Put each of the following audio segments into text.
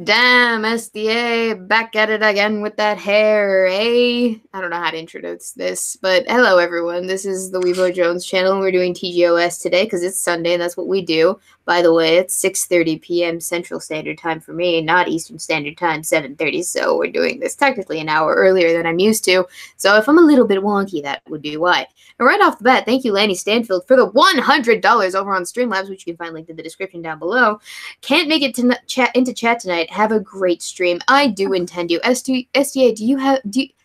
Damn, SDA, back at it again with that hair, eh? I don't know how to introduce this, but hello everyone. This is the Weebo Jones channel, and we're doing TGOS today because it's Sunday, and that's what we do. By the way, it's 6:30 p.m. Central Standard Time for me, not Eastern Standard Time, 7:30, so we're doing this technically an hour earlier than I'm used to. So if I'm a little bit wonky, that would be why. And right off the bat, thank you, Lanny Stanfield, for the $100 over on Streamlabs, which you can find linked in the description down below. Can't make it to into chat tonight. Have a great stream. I do intend to. SDA, do you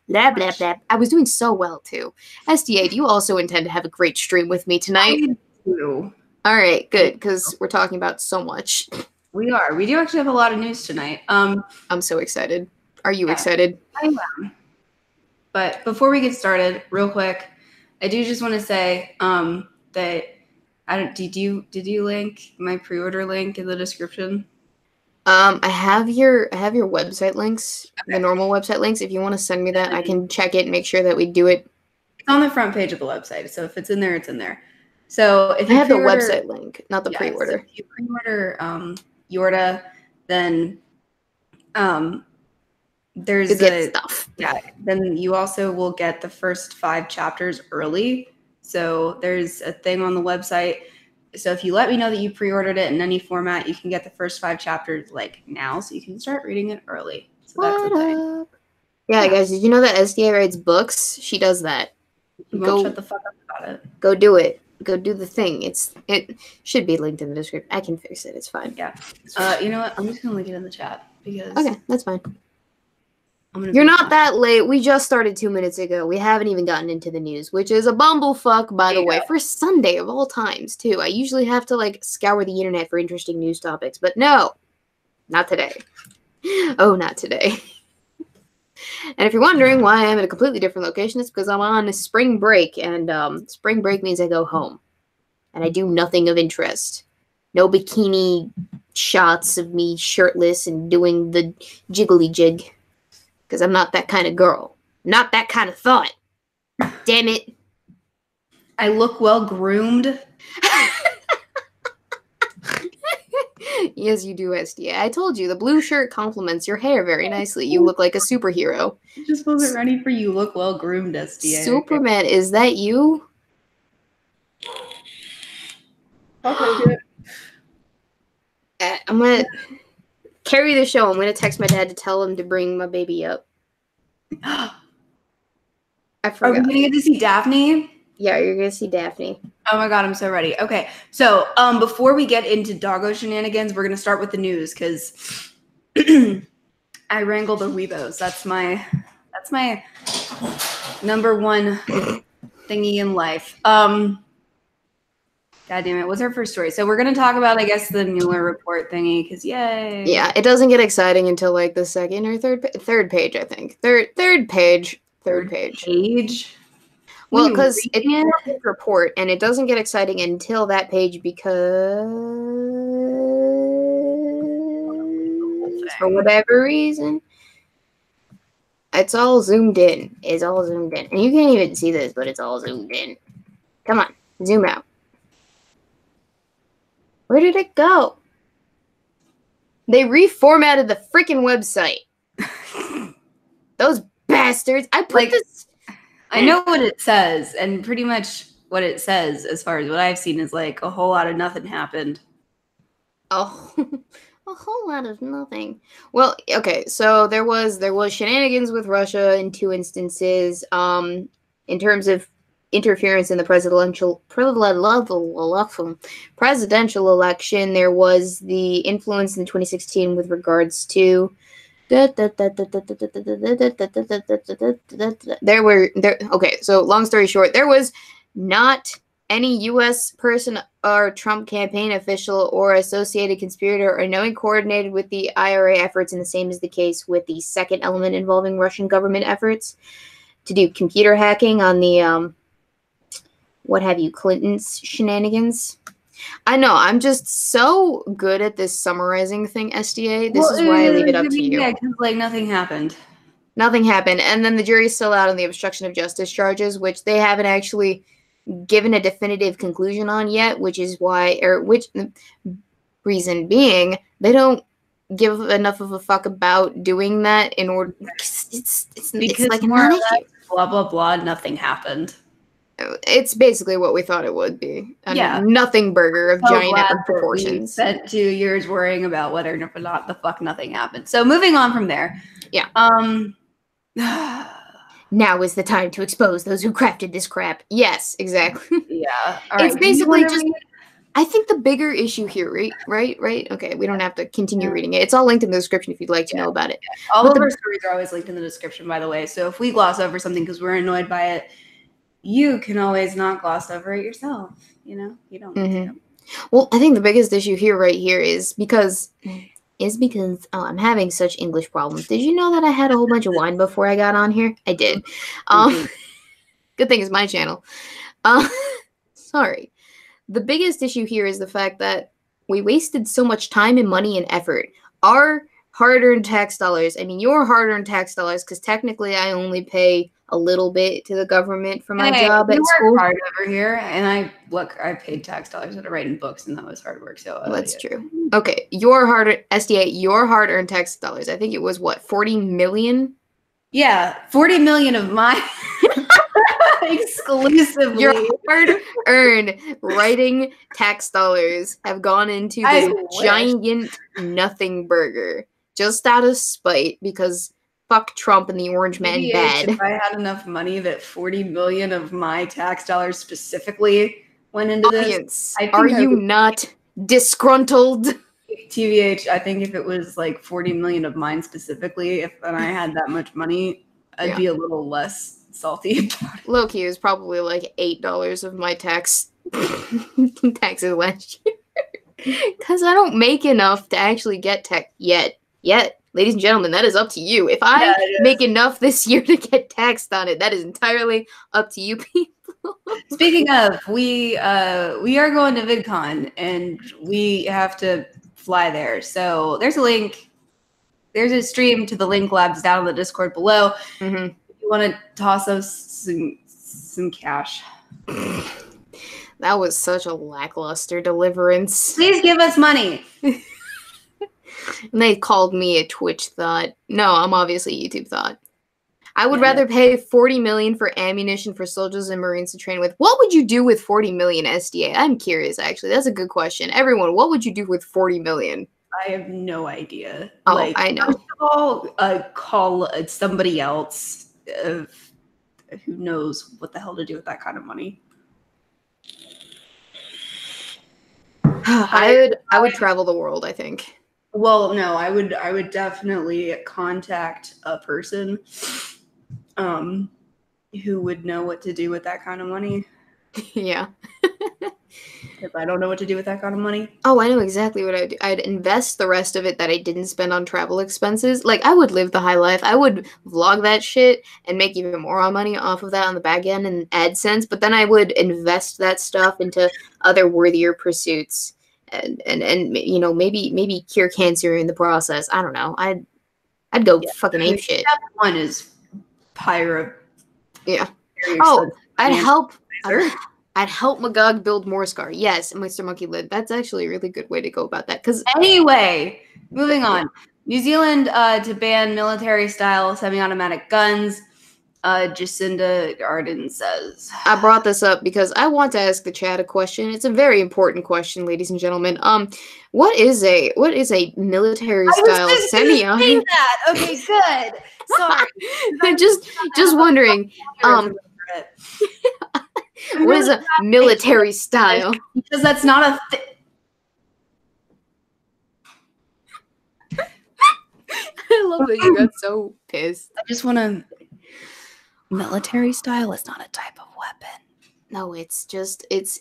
blah, blah, blah. I was doing so well, too. SDA, do you also intend to have a great stream with me tonight? I do. All right, good, because we're talking about so much. We are. We do actually have a lot of news tonight. I'm so excited. Are you excited? I am. But before we get started, real quick, I do just want to say that did you link my pre-order link in the description? I have your website links, okay. The normal website links. If you want to send me that, I can check it and make sure that we do it. It's on the front page of the website, so if it's in there, it's in there. So if you have the website link, not the pre-order. So if you pre-order Yorta, then there's stuff. Yeah. Then you also will get the first 5 chapters early. So there's a thing on the website. So if you let me know that you pre-ordered it in any format, you can get the first 5 chapters like now, so you can start reading it early. So that's the thing. Yeah, guys, did you know that SDA writes books? She does that. Go shut the fuck up about it. Go do it. Go do the thing. It should be linked in the description. I can fix it. It's fine. Yeah. You know what? I'm just gonna link it in the chat because. Okay, that's fine. You're not that late. We just started 2 minutes ago. We haven't even gotten into the news, which is a bumblefuck, by the way, for Sunday of all times, too. I usually have to, like, scour the internet for interesting news topics, but no, not today. Oh, not today. And if you're wondering why I'm in a completely different location, it's because I'm on spring break, and spring break means I go home, and I do nothing of interest. No bikini shots of me shirtless and doing the jiggly jig. Because I'm not that kind of girl. Not that kind of thought. Damn it. I look well groomed. Yes, you do, SDA. I told you, the blue shirt complements your hair very nicely. You look like a superhero. I just wasn't ready for you look well groomed, SDA. Superman, is that you? Okay, I'm going to carry the show. I'm going to text my dad to tell him to bring my baby up. I forgot. Are we going to get to see Daphne? Yeah, you're going to see Daphne. Oh my god, I'm so ready. Okay, so before we get into doggo shenanigans, we're going to start with the news because I wrangle the Weebos. That's my number one thingy in life. God damn it. What's our first story? So we're going to talk about, I guess, the Mueller report thingy, because yay. Yeah, it doesn't get exciting until, like, the second or third page, I think. Third page. Well, because it's a report, and it doesn't get exciting until that page because, for whatever reason, it's all zoomed in. It's all zoomed in. And you can't even see this, but it's all zoomed in. Come on, zoom out. Where did it go? They reformatted the freaking website. Those bastards. I put this. I know what it says, and pretty much what it says, as far as what I've seen, is like a whole lot of nothing happened. Oh, a whole lot of nothing. Well, okay, so there was shenanigans with Russia in 2 instances. In terms of interference in the presidential election, there was the influence in 2016 with regards to okay, so long story short, there was not any U.S. person or Trump campaign official or associated conspirator or knowing coordinated with the IRA efforts, and the same is the case with the second element involving Russian government efforts to do computer hacking on the what have you, Clinton's shenanigans. I know, I'm just so good at this summarizing thing, SDA. This is why I leave it up to you. Yeah, because, like, nothing happened. Nothing happened. And then the jury's still out on the obstruction of justice charges, which they haven't actually given a definitive conclusion on yet, which is why, or which reason being, they don't give enough of a fuck about doing that in order. It's like a more or non-issue. less, blah blah blah. Nothing happened. It's basically what we thought it would be. Yeah. Nothing burger of So giant glad epic that we proportions. spent 2 years worrying about whether or not the fuck nothing happened. So moving on from there. Yeah. Now is the time to expose those who crafted this crap. Yes, exactly. Yeah. All It's right. basically just. I think the bigger issue here, right? Okay, we don't have to continue reading it. It's all linked in the description if you'd like to know about it. All of our stories are always linked in the description, by the way. So if we gloss over something because we're annoyed by it, you can always not gloss over it yourself. You know, you don't need to. Well, I think the biggest issue here right here is because I'm having such English problems. Did you know that I had a whole bunch of wine before I got on here? I did. Good thing it's my channel. Sorry. The biggest issue here is the fact that we wasted so much time and money and effort. Our hard-earned tax dollars, I mean your hard-earned tax dollars, because technically I only pay a little bit to the government for my job at school. Work hard over here, and I paid tax dollars to write in books, and that was hard work. So that's true. Okay, your hard-earned tax dollars. I think it was what, 40 million? Yeah, 40 million of mine. Exclusively. Your hard-earned writing tax dollars have gone into this giant nothing burger just out of spite because fuck Trump and the orange man bad. If I had enough money that 40 million of my tax dollars specifically went into this, are you not disgruntled? TVH, I think if it was like 40 million of mine specifically, if I had that much money, I'd be a little less salty about it. Low-key is probably like $8 of my taxes last year. Because I don't make enough to actually get tech yet. Ladies and gentlemen, that is up to you. If I make enough this year to get taxed on it, that is entirely up to you people. Speaking of, we are going to VidCon, and we have to fly there. So there's a link. There's a stream to the link labs down in the Discord below. If you want to toss us some cash. That was such a lackluster deliverance. Please give us money. And they called me a Twitch thought. No, I'm obviously a YouTube thought. I would rather pay 40 million for ammunition for soldiers and Marines to train with. What would you do with 40 million SDA? I'm curious, actually. That's a good question. Everyone, what would you do with 40 million? I have no idea. Oh, I know. First of all, call somebody else who knows what the hell to do with that kind of money. I would travel the world, I think. Well, no, I would definitely contact a person who would know what to do with that kind of money. Yeah. Because I don't know what to do with that kind of money. Oh, I know exactly what I'd do. I'd invest the rest of it that I didn't spend on travel expenses. Like, I would live the high life. I would vlog that shit and make even more money off of that on the back end and AdSense. But then I would invest that stuff into other worthier pursuits. And you know, maybe cure cancer in the process. I don't know. I'd go fucking ape shit. Step one is pyro. Yeah. Oh, I'd help Magog build more Scar. Yes, Mr. Monkey Lid. That's actually a really good way to go about that. Because anyway, moving on. New Zealand to ban military-style semi-automatic guns. Jacinda Ardern says. I brought this up because I want to ask the chat a question. It's a very important question, ladies and gentlemen. What is a military-style semi-automatic? Okay, good. Sorry. just wondering. What is a military style? Because that's not a thing. I love that you got so pissed. I just want to. Military style is not a type of weapon. No, it's just it's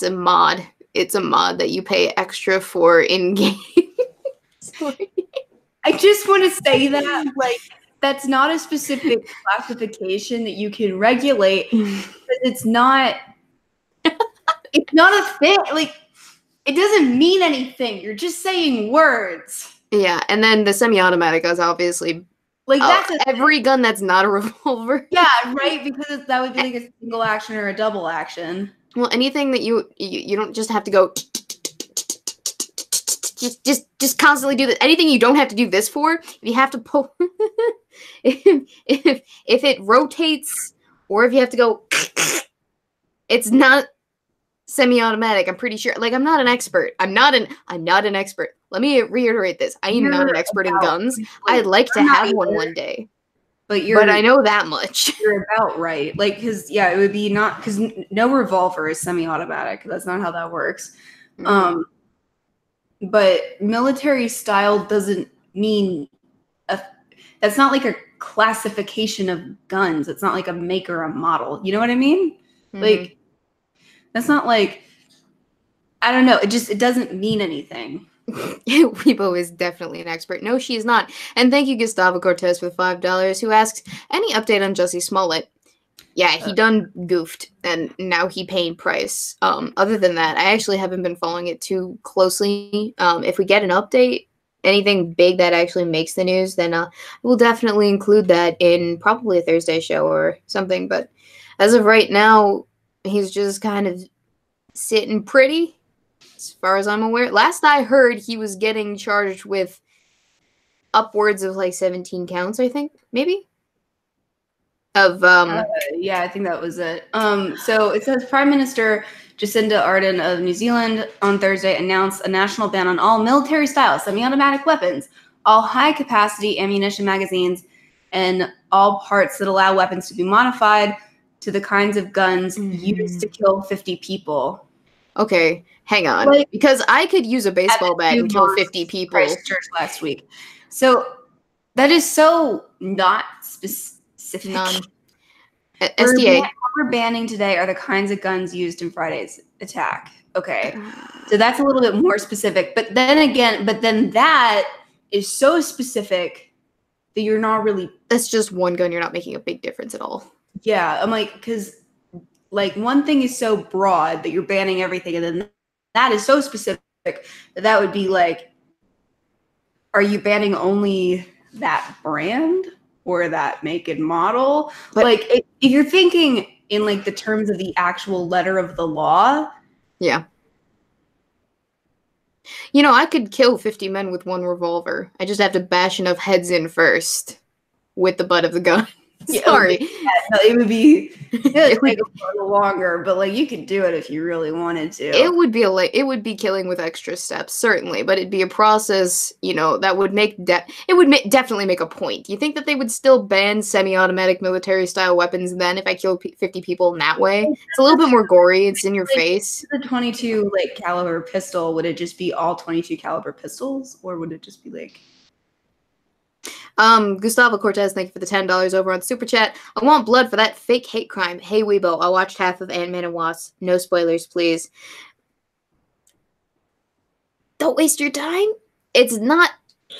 a mod. It's a mod that you pay extra for in game. Sorry. I just want to say that that's not a specific classification that you can regulate because it's not a thing. Like, it doesn't mean anything. You're just saying words. Yeah, and then the semi-automatic is obviously that's every gun that's not a revolver. Yeah, right. Because that would be like a single action or a double action. Well, anything that you don't just have to go. just constantly do this. Anything you don't have to do this for, if you have to pull, if it rotates, or if you have to go, it's not semi-automatic. I'm pretty sure. Like, I'm not an expert. I'm not an expert. Let me reiterate this. I am not an expert in guns. I'd like to have one day. But I know that much. You're about right. Like, because, yeah, it would be not, because no revolver is semi-automatic. That's not how that works. Mm-hmm. But military style doesn't mean, that's not like a classification of guns. It's not like a make or a model. You know what I mean? Mm-hmm. Like, that's not like, I don't know. It doesn't mean anything. Weebo is definitely an expert. No, she is not. And thank you, Gustavo Cortez, for $5, who asks, any update on Jussie Smollett? Yeah, he done goofed, and now he paying price. Other than that, I actually haven't been following it too closely. If we get an update, anything big that actually makes the news, then we'll definitely include that in probably a Thursday show or something. But as of right now, he's just kind of sitting pretty. As far as I'm aware, last I heard, he was getting charged with upwards of like 17 counts, I think, maybe. Yeah, I think that was it. So it says Prime Minister Jacinda Ardern of New Zealand on Thursday announced a national ban on all military-style semi-automatic weapons, all high-capacity ammunition magazines, and all parts that allow weapons to be modified to the kinds of guns used to kill 50 people. Okay, hang on. Like, because I could use a baseball bat and kill 50 people. Christchurch last week. So that is so not specific. SDA. What we're banning today are the kinds of guns used in Friday's attack. Okay. So that's a little bit more specific. But then that is so specific that you're not really. That's just one gun. You're not making a big difference at all. Yeah. I'm like, because like one thing is so broad that you're banning everything, and then that is so specific that would be like, are you banning only that brand or that make and model? But like, if you're thinking in like the terms of the actual letter of the law, yeah. You know, I could kill 50 men with one revolver. I just have to bash enough heads in first with the butt of the gun. Sorry. It would be it would take a little longer, but like you could do it if you really wanted to. It would be killing with extra steps, certainly, but it'd be a process, you know, that would make definitely make a point. You think that they would still ban semi-automatic military style weapons then if I kill 50 people in that way? It's a little bit more gory. It's in your face. The 22 like caliber pistol, would it just be all 22 caliber pistols, or would it just be like? Gustavo Cortez, thank you for the $10 over on Super Chat. I want blood for that fake hate crime. Hey, Weebo, I watched half of Ant-Man and Wasp. No spoilers, please. Don't waste your time. It's not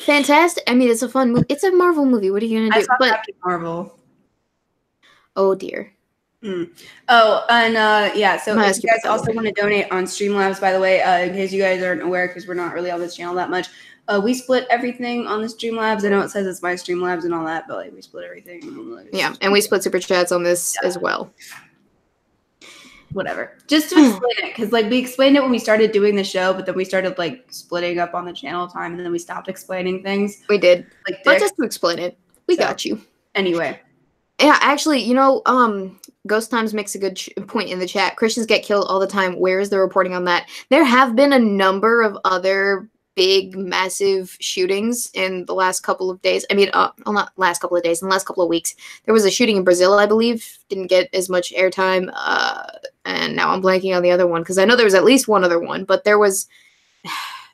fantastic. I mean, it's a fun movie. It's a Marvel movie. What are you gonna do? But Captain Marvel. Oh dear. Oh, and yeah. So if you guys also want to donate on Streamlabs, by the way, in case you guys aren't aware, because we're not really on this channel that much. We split everything on the Streamlabs. I know it says it's my Streamlabs and all that, but like we split everything. Yeah, and we split Super Chats on this as well. Whatever. Just to explain it, because like we explained it when we started doing the show, but then we started like splitting up on the channel time, and then we stopped explaining things. We did. But just to explain it, we got you. Anyway. Yeah, actually, you know, Ghost Times makes a good point in the chat. Christians get killed all the time. Where is the reporting on that? There have been a number of other big, massive shootings in the last couple of days. I mean, well, not last couple of days, in the last couple of weeks. There was a shooting in Brazil, I believe. Didn't get as much airtime. And now I'm blanking on the other one, because I know there was at least one other one, but there was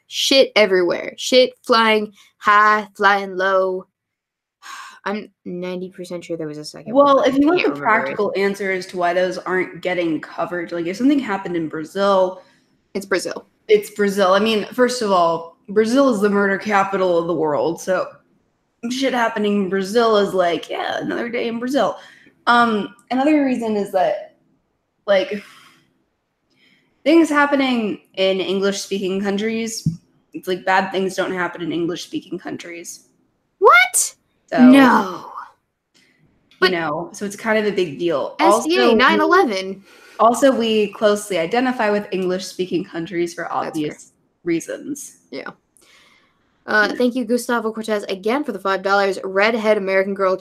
shit everywhere. Shit flying high, flying low. I'm 90% sure there was a second one. Well, if you want the practical answer as to why those aren't getting covered, like if something happened in Brazil. It's Brazil. It's Brazil. I mean, first of all, Brazil is the murder capital of the world. So shit happening in Brazil is like, yeah, another day in Brazil. Another reason is that, like, things happening in English-speaking countries, it's like bad things don't happen in English-speaking countries. What? So, no. You know, so it's kind of a big deal. SDA 9/11. Also, we closely identify with English-speaking countries for obvious reasons. Yeah. Thank you, Gustavo Cortez, again for the $5. Redhead American girl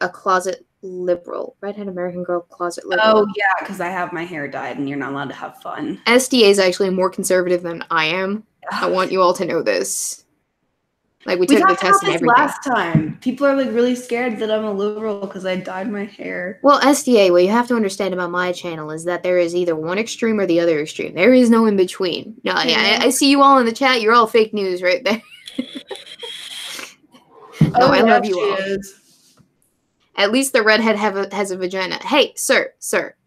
a closet liberal. Redhead American girl closet liberal. Oh, yeah, because I have my hair dyed and you're not allowed to have fun. SDA is actually more conservative than I am. I want you all to know this. Like, we took the test and everything. Last time. People are like really scared that I'm a liberal because I dyed my hair. Well, SDA, what you have to understand about my channel is that there is either one extreme or the other extreme. There is no in between. No, I see you all in the chat. You're all fake news right there. No, I love you all. At least the redhead has a vagina. Hey, sir. Scotty.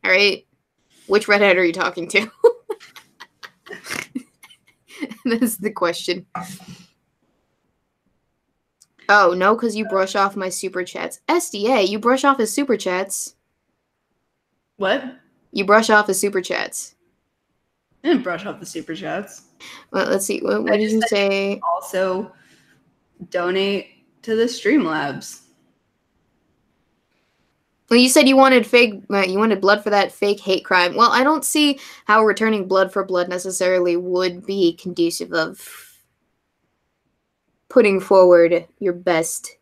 All right? Which redhead are you talking to? That's the question. Oh, no, because you brush off my super chats. SDA, you brush off his super chats. What? You brush off his super chats. I didn't brush off the super chats. Well, let's see. What did you say? Also, donate to the Streamlabs. Well, you said you wanted blood for that fake hate crime. Well, I don't see how returning blood for blood necessarily would be conducive of putting forward your best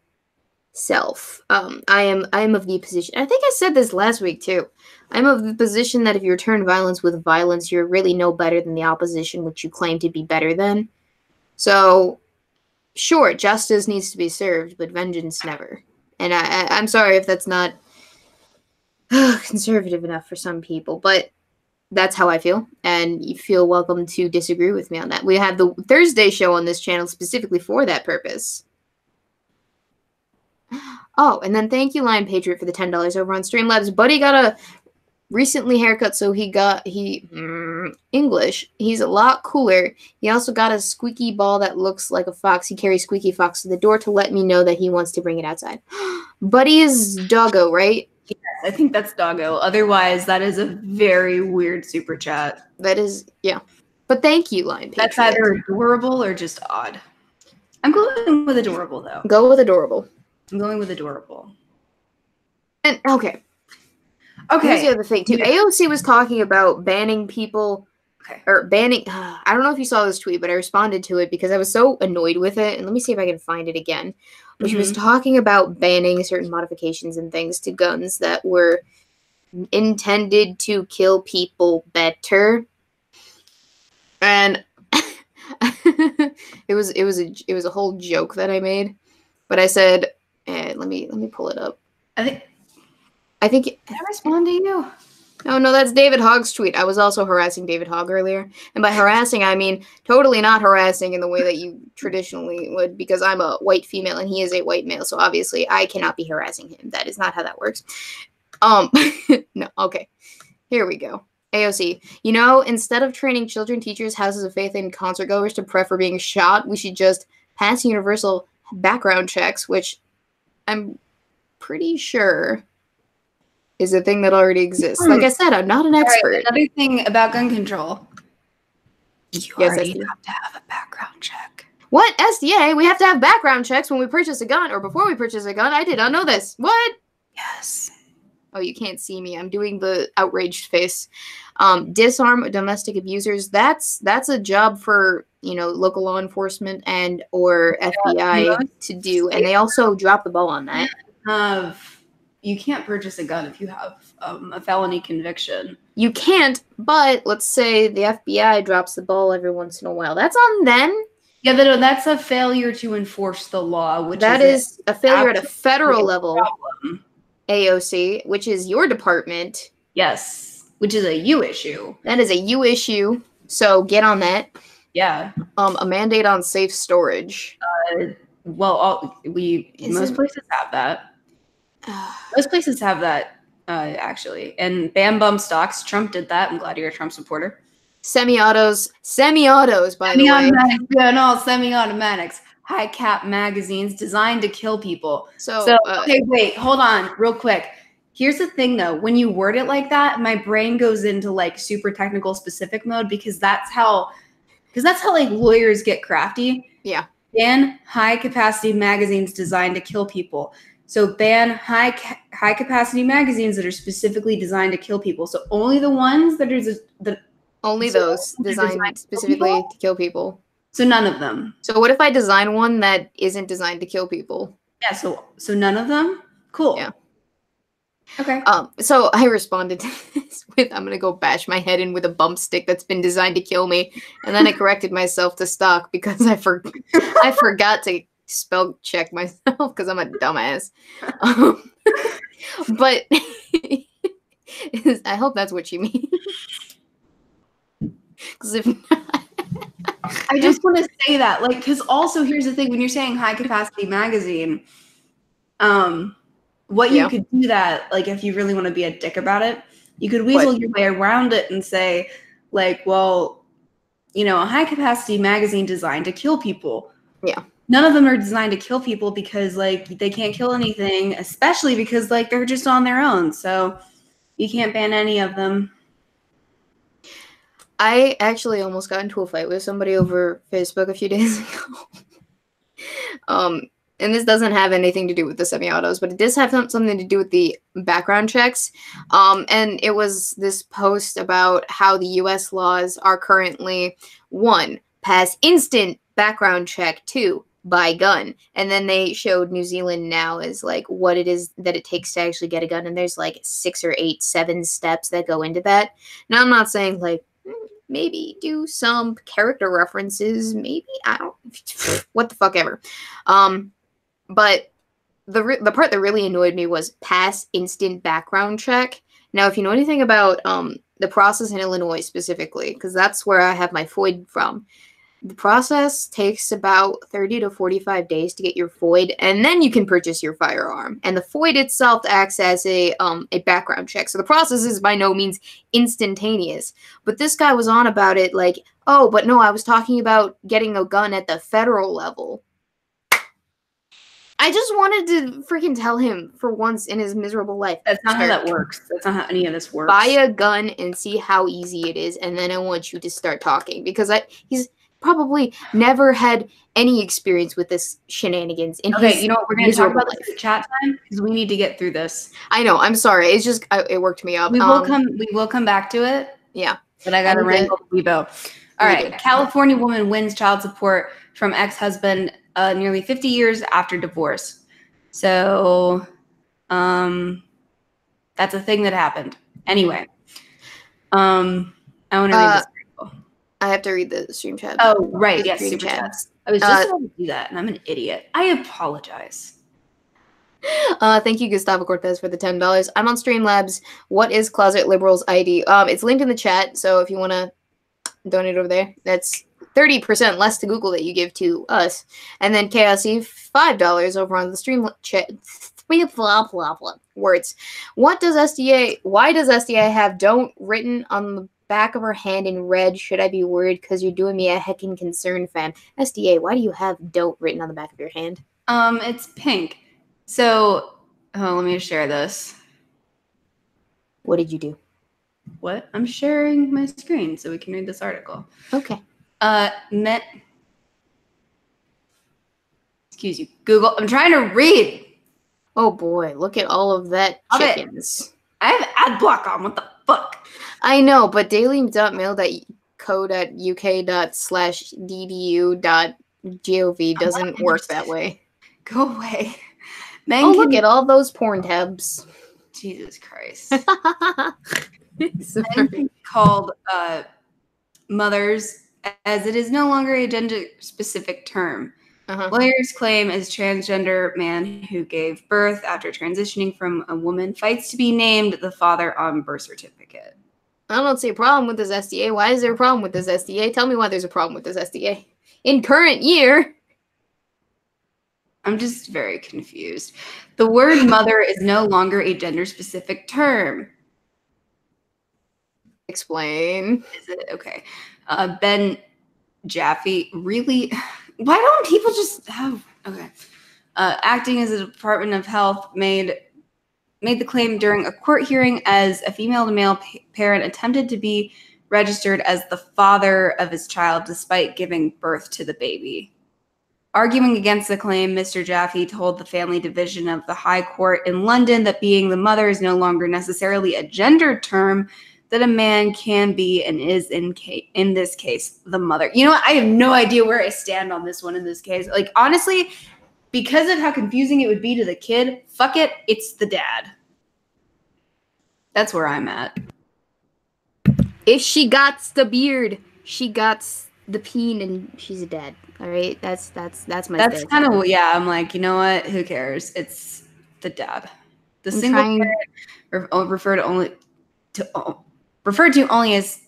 self. I am of the position. I think I said this last week too. I'm of the position that if you return violence with violence, you're really no better than the opposition, which you claim to be better than. So, sure, justice needs to be served, but vengeance never. And I'm sorry if that's not conservative enough for some people, but that's how I feel, and you feel welcome to disagree with me on that. We have the Thursday show on this channel specifically for that purpose. Oh, and then thank you, Lion Patriot, for the $10 over on Streamlabs. Buddy got a recently haircut, so English. He's a lot cooler. He also got a squeaky ball that looks like a fox. He carries Squeaky Fox to the door to let me know that he wants to bring it outside. Buddy is doggo, right? Yes, I think that's doggo. Otherwise, that is a very weird super chat. That is, yeah. But thank you, Lion Patriot. That's either adorable or just odd. I'm going with adorable, though. Go with adorable. I'm going with adorable. And, okay. Here's the other thing, too. AOC was talking about banning people, or banning, I don't know if you saw this tweet, but I responded to it because I was so annoyed with it. And let me see if I can find it again. She was talking about banning certain modifications and things to guns that were intended to kill people better. And it was a whole joke that I made. But I said, let me pull it up. I think did I respond to you? No, that's David Hogg's tweet. I was also harassing David Hogg earlier. And by harassing, I mean totally not harassing in the way that you traditionally would, because I'm a white female and he is a white male. So obviously I cannot be harassing him. That is not how that works. No, okay. Here we go. AOC, instead of training children, teachers, houses of faith, and concert goers to prep for being shot, we should just pass universal background checks, which I'm pretty sure is a thing that already exists. Like I said, I'm not an expert. Right, another thing about gun control. You already have to have a background check. What? SDA? We have to have background checks when we purchase a gun, or before we purchase a gun? I did not know this. What? Yes. Oh, you can't see me. I'm doing the outraged face. Disarm domestic abusers. That's a job for, local law enforcement and or FBI to do. And they also drop the ball on that. You can't purchase a gun if you have a felony conviction. You can't, but let's say the FBI drops the ball every once in a while. That's on them. Yeah, that's a failure to enforce the law. That is a failure at a federal level. Problem. AOC, which is your department. Yes, which is a you issue. That is a you issue. So get on that. Yeah. A mandate on safe storage. Most places have that. Most places have that, actually. And ban bump stocks. Trump did that. I'm glad you're a Trump supporter. Semi-autos, by the way. Yeah, no, semi-automatics. High cap magazines designed to kill people. Okay, wait, hold on, real quick. Here's the thing, though. When you word it like that, my brain goes into like super technical specific mode because that's how like lawyers get crafty. Yeah. Ban high capacity magazines designed to kill people. So ban high capacity magazines that are specifically designed to kill people. So only the ones that Only So those they're designed to kill specifically people? to kill people. So none of them. So what if I design one that isn't designed to kill people? Yeah, so none of them? Cool. Yeah. Okay. So I responded to this with, I'm gonna go bash my head in with a bump stick that's been designed to kill me, and then I corrected myself to stock because I forgot to spell check myself because I'm a dumbass. But I hope that's what you mean. Because if not, I just want to say that, like, because also here's the thing: when you're saying high capacity magazine, what you could do that, like, if you really want to be a dick about it, you could weasel your way around it and say, like, well, you know, a high capacity magazine designed to kill people. Yeah. None of them are designed to kill people because, like, they can't kill anything, especially because, like, they're just on their own. So you can't ban any of them. I actually almost got into a fight with somebody over Facebook a few days ago. And this doesn't have anything to do with the semi-autos, but it does have something to do with the background checks. And it was this post about how the U.S. laws are currently 1, pass instant background check, 2, buy gun. And then they showed New Zealand now as like what it is that it takes to actually get a gun. And there's like 6 or 8, 7 steps that go into that. Now, I'm not saying like, maybe do some character references, maybe, I don't, what the fuck ever. But the part that really annoyed me was pass instant background check. Now, if you know anything about the process in Illinois specifically, because that's where I have my FOID from, the process takes about 30 to 45 days to get your FOID, and then you can purchase your firearm. And the FOID itself acts as a background check. So the process is by no means instantaneous. But this guy was on about it like, oh, but no, I was talking about getting a gun at the federal level. I just wanted to freaking tell him for once in his miserable life. That's not how that works. That's not how any of this works. Buy a gun and see how easy it is, and then I want you to start talking. Because he's probably never had any experience with this shenanigans in his you know what? We're going to talk about life. this in chat time because we need to get through this. I know. I'm sorry. It's just it worked me up. We will come back to it. Yeah. But I got to wrangle Weebo. All right. California woman wins child support from ex-husband nearly 50 years after divorce. So that's a thing that happened. Anyway, I want to read this article. I have to read the stream chat. Oh, right. Yes, super chats. I was just about to do that, and I'm an idiot. I apologize. Thank you, Gustavo Cortez, for the $10. I'm on Streamlabs. What is Closet Liberals ID? It's linked in the chat, so if you want to donate over there, that's 30% less to Google that you give to us. And then KSE, $5 over on the stream chat. Blah, blah, blah. Words. Why does SDA have don't written on the back of her hand in red? Should I be worried? Because you're doing me a heckin' concern, fam. SDA, why do you have don't written on the back of your hand? It's pink. So, let me share this. What did you do? What? I'm sharing my screen so we can read this article. Okay. Excuse you, Google. I'm trying to read. Oh boy, look at all of that chickens. I have ad block on. What the fuck? I know, but daily.mail.co.uk./ddu.gov doesn't work that way. Go away. Look at all those porn tabs. Jesus Christ. Called mothers, as it is no longer a gender-specific term. Lawyers claim as transgender man who gave birth after transitioning from a woman fights to be named the father on birth certificate. I don't see a problem with this SDA. Why is there a problem with this SDA? Tell me why there's a problem with this SDA. In current year. I'm just very confused. The word mother is no longer a gender-specific term. Explain. Is it? Okay. Ben Jaffe, really? Why don't people just have... Okay. Acting as a Department of Health made the claim during a court hearing as a female-to-male parent attempted to be registered as the father of his child despite giving birth to the baby. Arguing against the claim, Mr. Jaffe told the Family Division of the High Court in London that being the mother is no longer necessarily a gendered term, that a man can be and is in this case the mother. You know what? I have no idea where I stand on this one in this case. Like, honestly, because of how confusing it would be to the kid, fuck it, it's the dad. That's where I'm at. If she got the beard, she got the peen, and she's a dad. All right, that's my. That's kind of, yeah. I'm like, you know what? Who cares? It's the dad. The single parent, referred to only as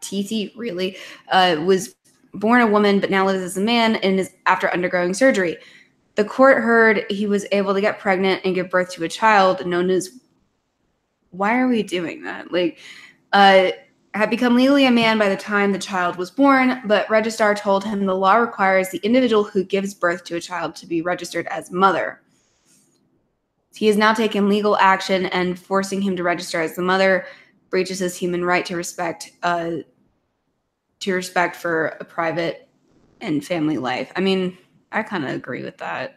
TT, really, was born a woman but now lives as a man and is after undergoing surgery. The court heard he was able to get pregnant and give birth to a child known as. Why are we doing that? Like, had become legally a man by the time the child was born, but registrar told him the law requires the individual who gives birth to a child to be registered as mother. He has now taken legal action, and forcing him to register as the mother breaches his human right to respect for a private and family life. I mean, I kind of agree with that.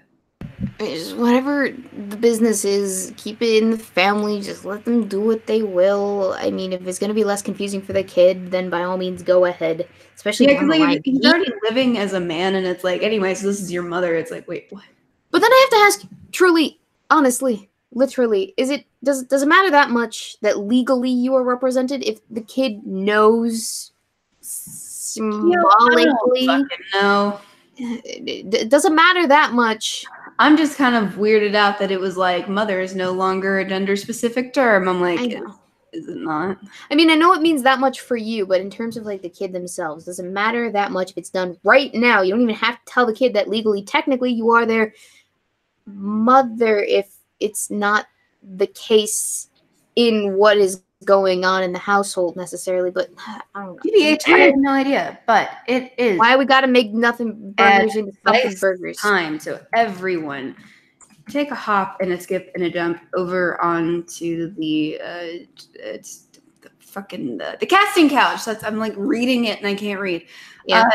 Whatever the business is, keep it in the family. Just let them do what they will. I mean, if it's going to be less confusing for the kid, then by all means go ahead. Especially down the line. He's already living as a man, and it's like, anyway, so this is your mother. It's like, wait, what? But then I have to ask, truly, honestly, literally, does it matter that much that legally you are represented if the kid knows symbolically? No. It doesn't matter that much. I'm just kind of weirded out that it was like mother is no longer a gender-specific term. I'm like, is it not? I mean, I know it means that much for you, but in terms of like the kid themselves, does it matter that much if it's done right now? You don't even have to tell the kid that legally, technically, you are their mother if it's not the case in what is going on in the household necessarily, but I don't know. TBH, I have no idea, but it is. Why we gotta make nothing burgers into something burgers? Time, so everyone take a hop and a skip and a jump over onto the the casting couch. That's, I'm like reading it and I can't read. Yeah.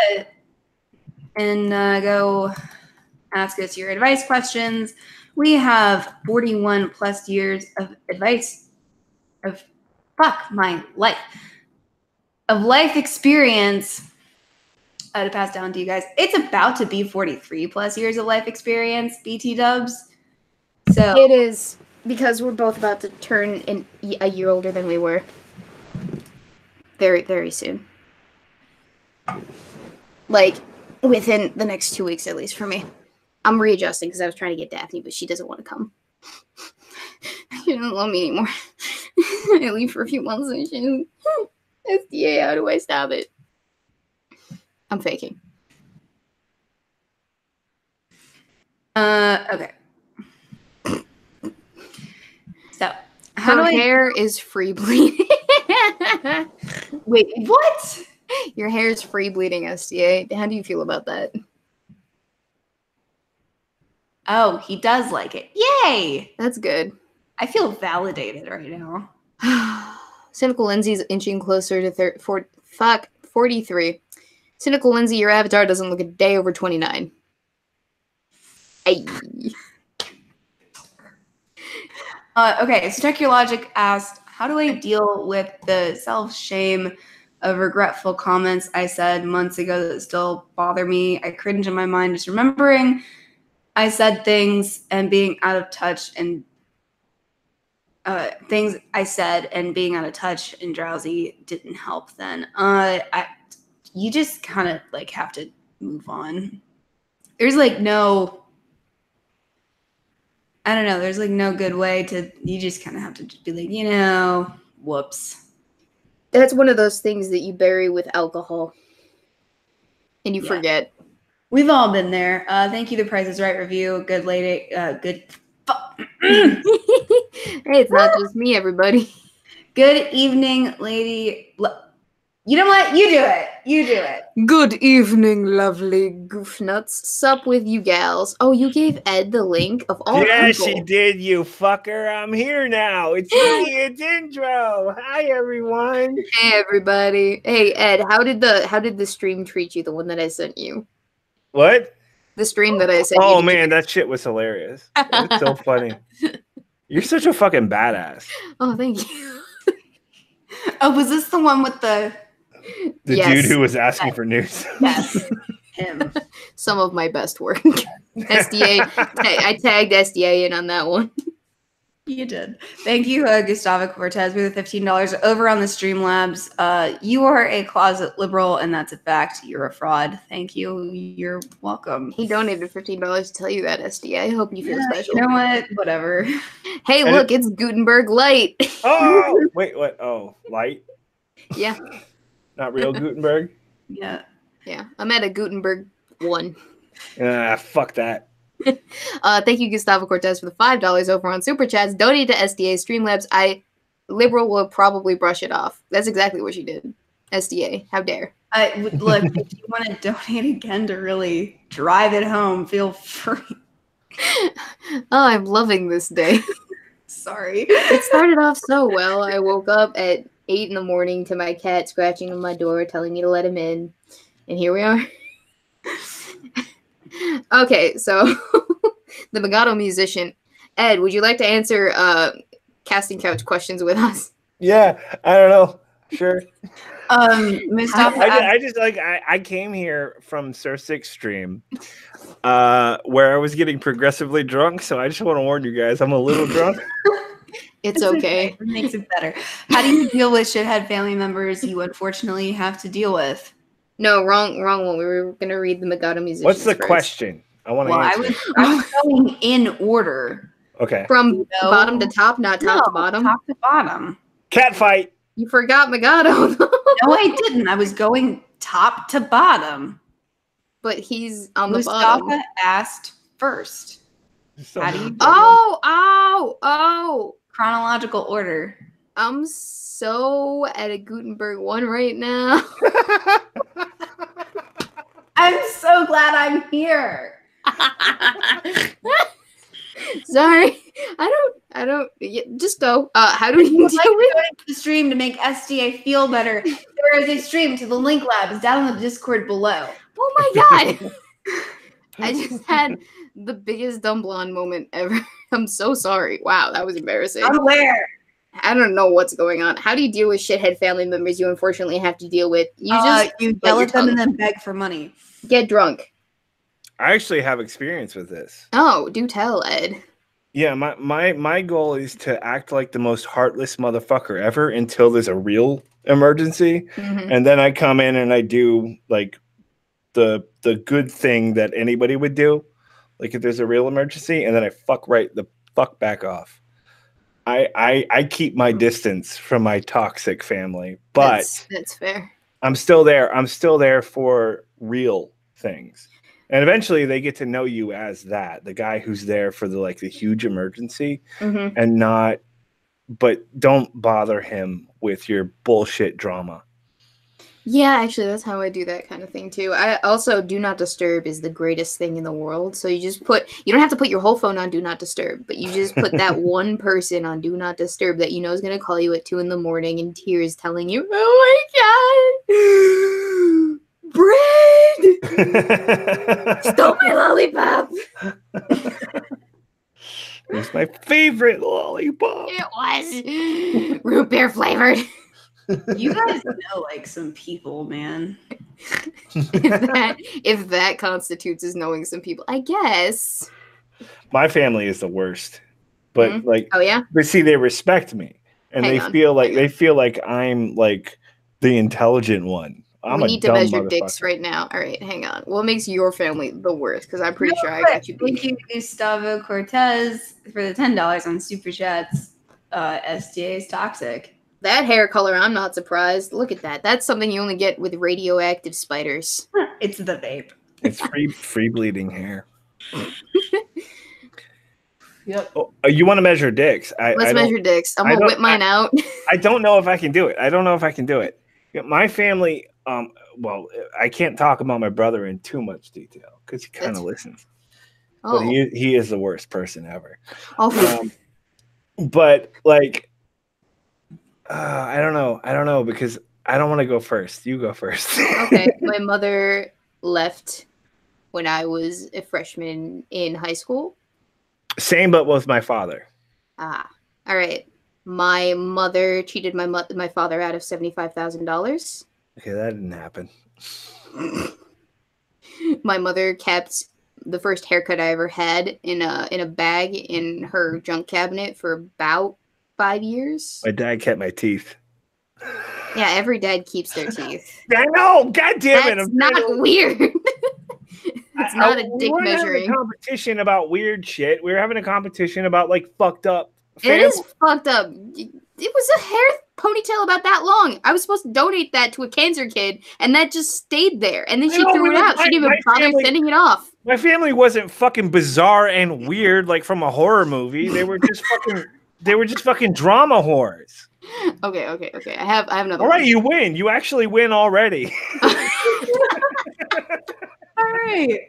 And go ask us your advice questions. We have 41 plus years of advice of life experience to pass down to you guys. It's about to be 43 plus years of life experience, BT dubs. So it is, because we're both about to turn a year older than we were. Very, very soon. Like, within the next 2 weeks, at least for me. I'm readjusting because I was trying to get Daphne, but she doesn't want to come. She doesn't love me anymore. I leave for a few months and she doesn't. SDA, how do I stop it? I'm faking. Okay. So, her hair is free bleeding. Wait, what? Your hair is free bleeding, SDA. How do you feel about that? Oh, he does like it. Yay! That's good. I feel validated right now. Cynical Lindsay's inching closer to 43. Cynical Lindsay, your avatar doesn't look a day over 29. Ay. Okay, so Check Your Logic asked, how do I deal with the self-shame of regretful comments I said months ago that still bother me? I cringe in my mind just remembering I said things and being out of touch and things I said and being out of touch and drowsy didn't help then. You just kind of like have to move on. There's like no, I don't know. There's like no good way to, you just kind of have to just be like, you know, whoops. That's one of those things that you bury with alcohol and you forget. We've all been there. Thank you, The Price is Right review. Good lady. Good. Hey, it's not just me, everybody. Good evening, lady. You know what? You do it. You do it. Good evening, lovely goof nuts. Sup with you gals. Oh, you gave Ed the link of all Yeah, people. she did, you fucker. I'm here now. It's me. It's intro. Hi, everyone. Hey, everybody. Hey, Ed, how did the stream treat you? The one that I sent you. What? The stream that I sent you. Oh, man, that shit was hilarious. It's so funny. You're such a fucking badass. Oh, thank you. Oh, was this the one with the dude who was asking for news? Yes, him. Some of my best work. SDA. I tagged SDA in on that one. You did. Thank you, Gustavo Cortez, with the $15 over on the Streamlabs. You are a closet liberal, and that's a fact. You're a fraud. Thank you. You're welcome. He donated $15 to tell you that, SDA. I hope you feel special. You know what? Whatever. Hey, look, it's Gutenberg Light. Oh, wait, what? Oh, Light? Yeah. Not real Gutenberg? Yeah. Yeah, I'm at a Gutenberg 1. Fuck that. Thank you, Gustavo Cortez, for the $5 over on Super Chats. Donate to SDA Streamlabs. Liberal will probably brush it off. That's exactly what she did. SDA, how dare. Look, if you want to donate again to really drive it home, feel free. Oh, I'm loving this day. Sorry. It started off so well. I woke up at 8 in the morning to my cat scratching on my door, telling me to let him in. And here we are. Okay, so the Megado musician. Ed, would you like to answer casting couch questions with us? Yeah, I don't know. Sure. Mustafa, I came here from Sir Six Stream, where I was getting progressively drunk. So I just want to warn you guys, I'm a little drunk. It's okay. It makes it better. How do you deal with shithead family members you unfortunately have to deal with? No, wrong one. We were gonna read the Megado musician. What's the question? I want to answer. I was going in order. Okay. From bottom to top, not top to bottom. Top to bottom. Cat fight. You forgot Megado. No, I didn't. I was going top to bottom. But he's on Mustafa the bottom. asked first. How do you? Oh! Chronological order. I'm so at a Gutenberg 1 right now. I'm so glad I'm here. Sorry. I don't just go. How do you do it? The stream to make SDA feel better. There is a stream to the link labs down in the Discord below. Oh my god. I just had the biggest dumb blonde moment ever. I'm so sorry. Wow, that was embarrassing. I'm aware. I don't know what's going on. How do you deal with shithead family members you unfortunately have to deal with? You you yell at them and then beg for money. Get drunk. I actually have experience with this. Oh, do tell, Ed. Yeah, my goal is to act like the most heartless motherfucker ever until there's a real emergency. Mm-hmm. And then I come in and I do like the good thing that anybody would do. Like if there's a real emergency, and then I fuck back off. I keep my distance from my toxic family, but that's fair. I'm still there. I'm still there for real things. And eventually they get to know you as the guy who's there for the huge emergency, mm-hmm. and but don't bother him with your bullshit drama. Yeah, actually, that's how I do that kind of thing too. I also, do not disturb is the greatest thing in the world. So you don't have to put your whole phone on do not disturb, but you just put that one person on do not disturb that you know is going to call you at 2 a.m. in tears telling you, oh my God, bread! Stole my lollipop! It was my favorite lollipop. It was root beer flavored. You guys know some people, man. if that constitutes as knowing some people, I guess. My family is the worst, but oh yeah. But see, they respect me, and they feel like I'm the intelligent one. We need to measure dicks right now. All right, hang on. What makes your family the worst? Because I'm pretty sure I got you. Thank you, Gustavo Cortez, for the $10 on Super Chats. SDA is toxic. That hair color, I'm not surprised. Look at that. That's something you only get with radioactive spiders. It's the vape. It's free bleeding hair. Yep. Oh, you want to measure dicks? Let's measure dicks. I'm gonna whip mine out. I don't know if I can do it. My family, well, I can't talk about my brother in too much detail because he kind of listens. Oh. But he is the worst person ever. Oh. But I don't know because I don't want to go first. You go first. Okay. My mother left when I was a freshman in high school. Same, but with my father. Ah, all right. My mother cheated my father out of $75,000. Okay, that didn't happen. My mother kept the first haircut I ever had in a bag in her junk cabinet for about 5 years. My dad kept my teeth. Yeah, every dad keeps their teeth. I know. God damn it! That's not weird. It's not a dick we weren't measuring. having a competition about weird shit. We were having a competition about like fucked up. It is fucked up. It was a hair ponytail about that long. I was supposed to donate that to a cancer kid, and that just stayed there. And then she threw it out. She didn't even bother sending it off. My family wasn't fucking bizarre and weird like from a horror movie. They were just fucking drama whores. Okay. I have another All right, one. you win. You actually win already. All right.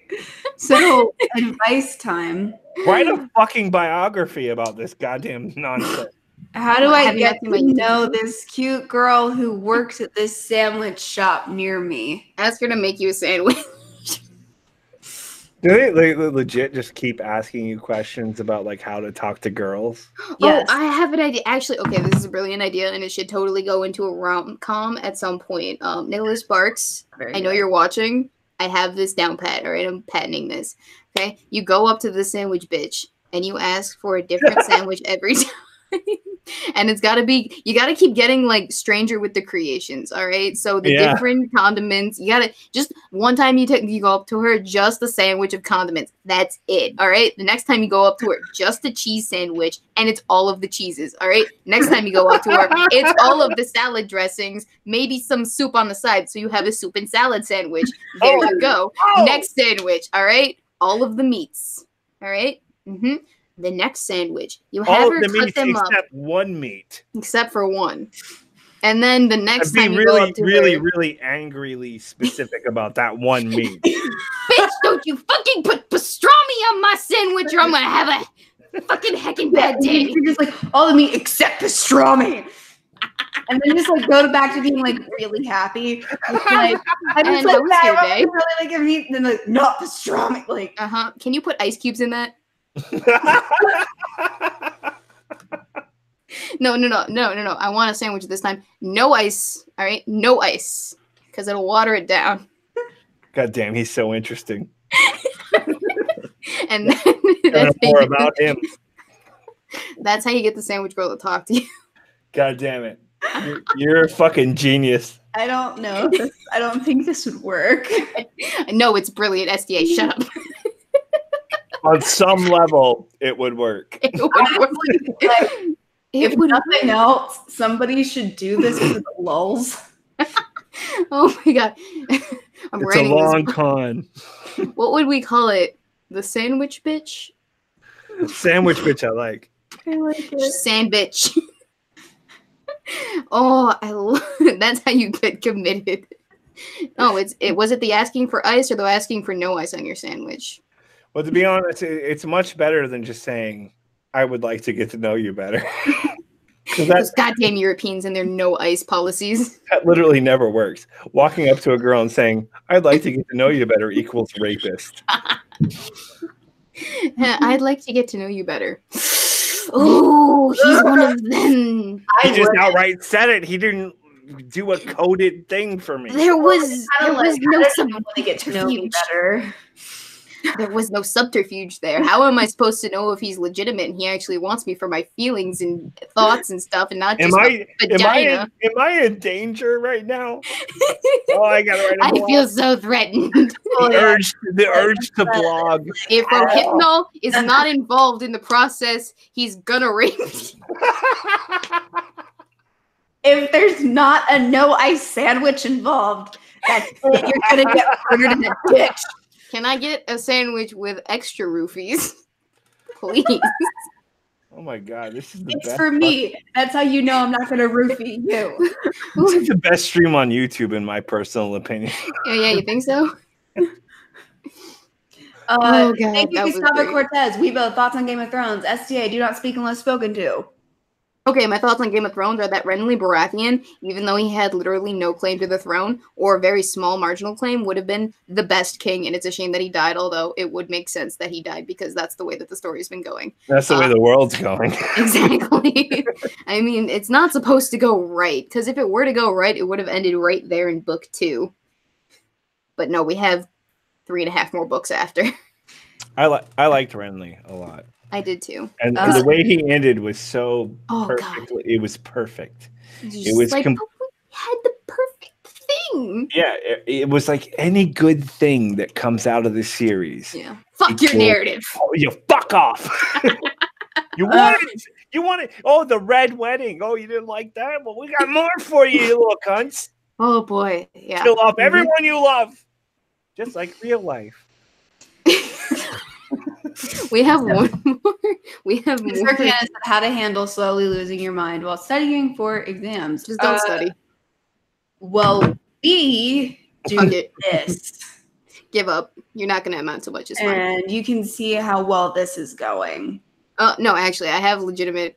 So, advice time. Write a fucking biography about this goddamn nonsense. How do I get to know this cute girl who works at this sandwich shop near me? Ask her to make you a sandwich. Do they legit just keep asking you questions about like how to talk to girls? Yes. Oh, I have an idea. Actually, okay, this is a brilliant idea, and it should totally go into a rom-com at some point. Nicholas Sparks, I know you're watching. I have this down pat, all right? I'm patenting this. Okay? You go up to the sandwich bitch, and you ask for a different sandwich every time. And it's got to be, you got to keep getting like stranger with the creations, all right? So the different condiments, you got to, just one time you go up to her, just a sandwich of condiments. That's it, all right? The next time you go up to her, just a cheese sandwich, and it's all of the cheeses, all right? Next time you go up to her, it's all of the salad dressings, maybe some soup on the side, so you have a soup and salad sandwich. There you go. Next sandwich, all right? All of the meats, all right? Mm-hmm. The next sandwich, you have her cut them up. Except one meat. Except for one. And then the next time you really, go up to really angrily specific about that one meat. Bitch, don't you fucking put pastrami on my sandwich or I'm gonna have a fucking heckin' bad day. You're just like, all the meat except pastrami. And then just like go back to being like really happy. Like, I just like that. I really like a meat, and then like not pastrami. Like, Can you put ice cubes in that? No. I want a sandwich this time. No ice. All right, no ice, because it'll water it down. God damn, he's so interesting. And then that's more about him. That's how you get the sandwich girl to talk to you. God damn it, you're a fucking genius. I don't know. I don't think this would work. No, it's brilliant. SDA, shut up. On some level, it would work. It would work. If nothing else, somebody should do this for the lulz. Oh my god. It's a long con. What would we call it? The sandwich bitch? Sandwich bitch, I like. I like it. Sand bitch. Oh, that's how you get committed. No, was it the asking for ice or the asking for no ice on your sandwich? Well, to be honest, it's much better than just saying, I would like to get to know you better. Those goddamn Europeans and their no ice policies. That literally never works. Walking up to a girl and saying, I'd like to get to know you better equals rapist. I'd like to get to know you better. Oh, he's one of them. He just outright said it. He didn't do a coded thing for me. There was no subterfuge. There was no subterfuge there. How am I supposed to know if he's legitimate and he actually wants me for my feelings and thoughts and stuff, and not just vagina? Am I in danger right now? Oh, I gotta write a blog. I feel so threatened. The urge to blog. If Rohypnol is not involved in the process, he's gonna rape me. If there's not a no ice sandwich involved, that's it. You're gonna get murdered in a ditch. Can I get a sandwich with extra roofies? Please. Oh my god, this is the best. It's for me. That's how you know I'm not gonna roofie you. This is the best stream on YouTube, in my personal opinion. Yeah, you think so? Oh god, thank you, Gustavo Cortez. Weebo, thoughts on Game of Thrones? STA, do not speak unless spoken to. Okay, my thoughts on Game of Thrones are that Renly Baratheon, even though he had literally no claim to the throne, or a very small marginal claim, would have been the best king, and it's a shame that he died, although it would make sense that he died, because that's the way that the story's been going. That's the way the world's going. Exactly. I mean, it's not supposed to go right, because if it were to go right, it would have ended right there in book 2. But no, we have 3.5 more books after. I liked Renly a lot. I did too. And the way he ended was so perfect. God. It was perfect. It was like, but we had the perfect thing. Yeah, it was like any good thing that comes out of this series. Yeah. Fuck your narrative. Oh, you fuck off. You wanted. Oh, the red wedding. Oh, you didn't like that? Well, we got more for you, you little cunts. Oh boy. Yeah. Kill off everyone you love. Just like real life. We have one more. We have more. How to handle slowly losing your mind while studying for exams. Just don't study. Well, we do this. Give up. You're not going to amount to much. It's fine. And you can see how well this is going. No, actually, I have legitimate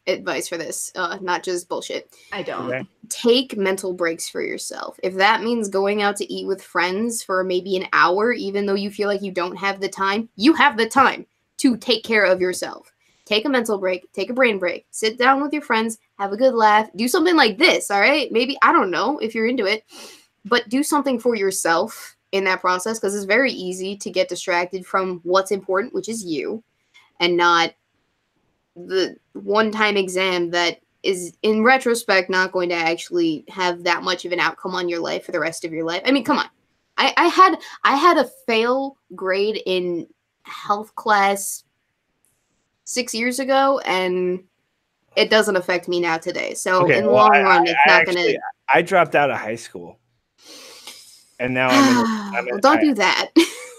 advice for this, not just bullshit. I don't. Okay. Take mental breaks for yourself. If that means going out to eat with friends for maybe an hour, even though you feel like you don't have the time, you have the time to take care of yourself. Take a mental break, take a brain break, sit down with your friends, have a good laugh, do something like this, all right? Maybe, I don't know if you're into it, but do something for yourself in that process, because it's very easy to get distracted from what's important, which is you, and not the one-time exam that is, in retrospect, not going to actually have that much of an outcome on your life for the rest of your life. I mean, come on. I had a fail grade in health class 6 years ago, and it doesn't affect me now today. So in the long run, it's not going to... I dropped out of high school. And now well, don't do that.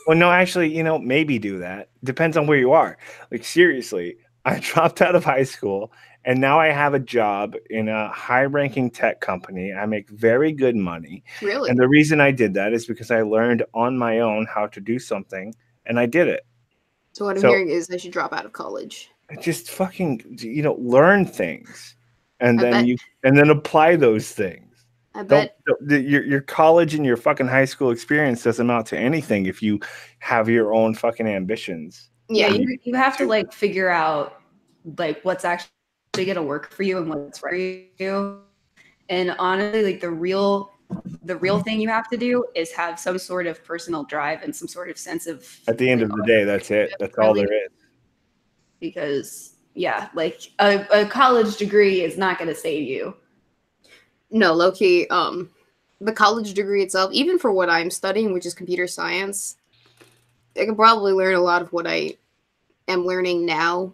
Well, no, actually, maybe do that. Depends on where you are. Like, seriously, I dropped out of high school, and now I have a job in a high-ranking tech company. I make very good money. Really? And the reason I did that is because I learned on my own how to do something, and I did it. So what I'm hearing is I should drop out of college. Just fucking, learn things, and then apply those things. I bet your college and your fucking high school experience doesn't amount to anything if you have your own fucking ambitions. Yeah, you have to figure out what's actually gonna work for you and what's right for you. And honestly, the real thing you have to do is have some sort of personal drive and some sort of sense of. At the end of the day, that's it. That's all there is. Because a college degree is not going to save you. No, low-key, the college degree itself, even for what I'm studying, which is computer science, I can probably learn a lot of what I am learning now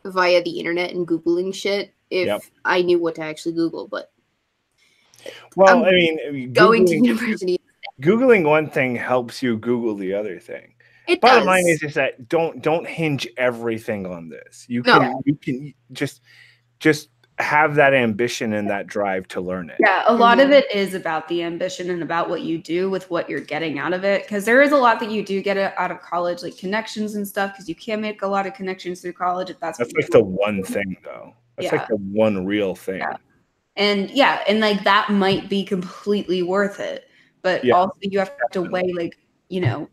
via the internet and Googling shit if I knew what to actually Google. But well, I mean, going to university, Googling one thing helps you Google the other thing. It Bottom does. line is that don't hinge everything on this. You can just have that ambition and that drive to learn it. Yeah, a lot of it is about the ambition and about what you do with what you're getting out of it. Because there is a lot that you do get out of college, like connections and stuff. Because you can make a lot of connections through college if that's like the one thing, though. That's like the one real thing. Yeah. And that might be completely worth it. But also you have to weigh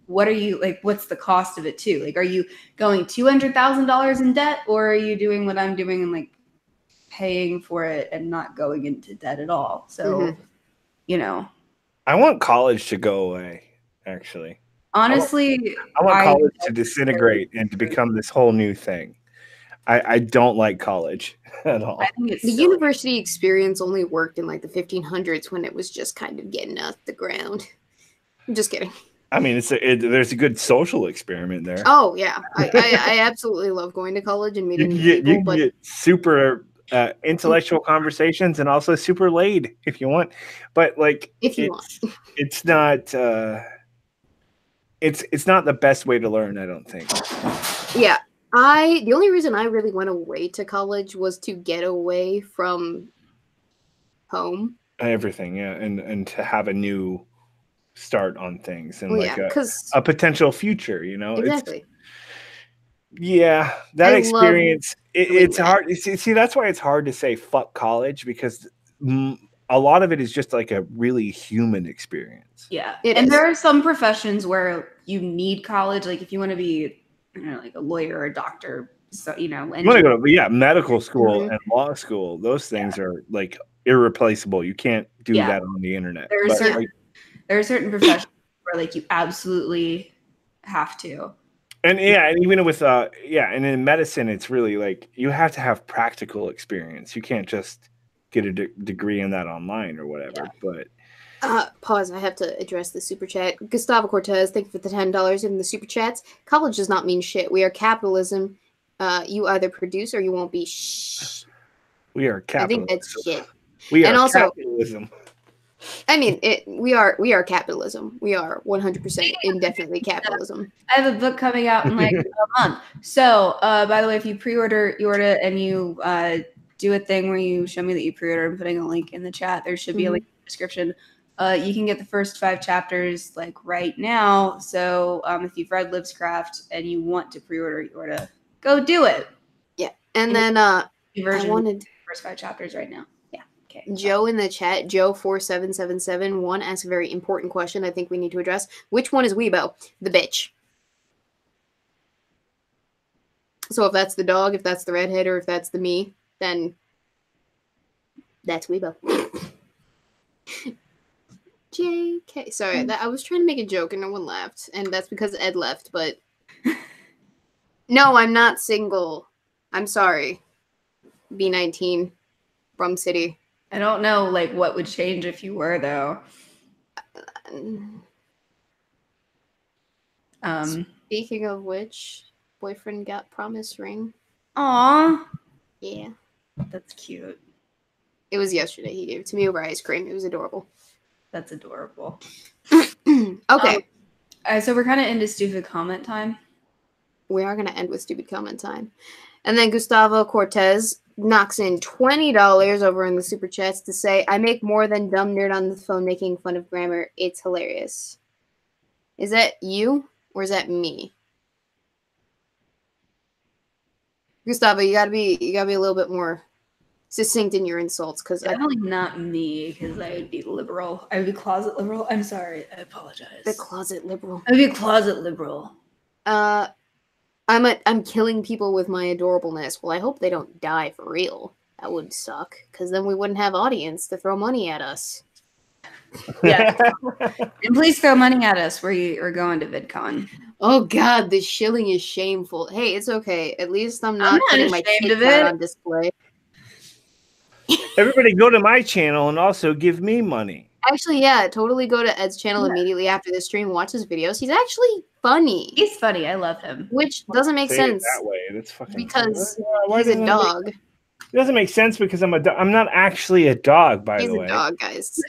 what are you what's the cost of it too? Like, are you going $200,000 in debt, or are you doing what I'm doing and paying for it and not going into debt at all? So, I want college to go away, actually. Honestly, I want college to disintegrate and to become this whole new thing. I don't like college at all. I think the university experience only worked in the 1500s when it was just kind of getting off the ground. I'm just kidding. I mean, there's a good social experiment there. Oh yeah, I absolutely love going to college and meeting people. You can get super intellectual conversations and also super laid if you want, but if you want, it's not. It's not the best way to learn, I don't think. Yeah, the only reason I really went away to college was to get away from home. Everything, yeah, and to have a new start on things and a potential future, Exactly. That experience it's hard. See, that's why it's hard to say fuck college, because a lot of it is just like a really human experience. Yeah. There are some professions where you need college. Like if you want to be, I don't know, like a lawyer or a doctor, so, you know, you want to go to medical school and law school. Those things are like irreplaceable. You can't do that on the internet. There are certain professions where like you absolutely have to. And and even with and in medicine, it's really like you have to have practical experience. You can't just get a degree in that online or whatever. But pause. I have to address the super chat. Gustavo Cortez, thank you for the $10 in the super chats. College does not mean shit. We are capitalism. You either produce or you won't be. We are capitalism. I think that's shit. We are capitalism. I mean, we are capitalism. We are 100% indefinitely capitalism. I have a book coming out in like a month. So, by the way, if you pre-order it and you do a thing where you show me that you pre-order, I'm putting a link in the chat. There should be a link in the description. You can get the first 5 chapters like right now. So, if you've read Livescraft and you want to pre-order, you ought to go do it. Yeah, and then I wanted the first 5 chapters right now. Okay. Joe in the chat, Joe4777, asks a very important question I think we need to address. Which one is Weebo? The bitch. So if that's the dog, if that's the redhead, or if that's the me, then that's Weebo. JK. Sorry, I was trying to make a joke and no one laughed. And that's because Ed left, but no, I'm not single. I'm sorry. B19 from City. I don't know, like, what would change if you were, though. Speaking of which, boyfriend got promise ring. Aww. Yeah. That's cute. It was yesterday. He gave it to me over ice cream. It was adorable. That's adorable. Okay. So we're kind of into stupid comment time. We are going to end with stupid comment time. And then Gustavo Cortez knocks in $20 over in the super chats to say, I make more than dumb nerd on the phone making fun of grammar. It's hilarious. Is that you or is that me? Gustavo, you gotta be a little bit more succinct in your insults, because definitely not me, because I would be liberal. I would be closet liberal. I'm sorry. I apologize. The closet liberal. I would be a closet liberal. I'm killing people with my adorableness. Well, I hope they don't die for real. That would suck, because then we wouldn't have audience to throw money at us. Yeah. And please throw money at us where you are going to VidCon. Oh God, the shilling is shameful. Hey, it's okay. At least I'm not putting my tits out on display. Everybody go to my channel and also give me money. Actually, yeah, totally go to Ed's channel immediately after the stream. Watch his videos. He's actually funny. He's funny. I love him. Which doesn't make sense that way. That's fucking because he's a dog. It doesn't make sense because I'm a dog. I'm not actually a dog, by the way. He's a dog, guys.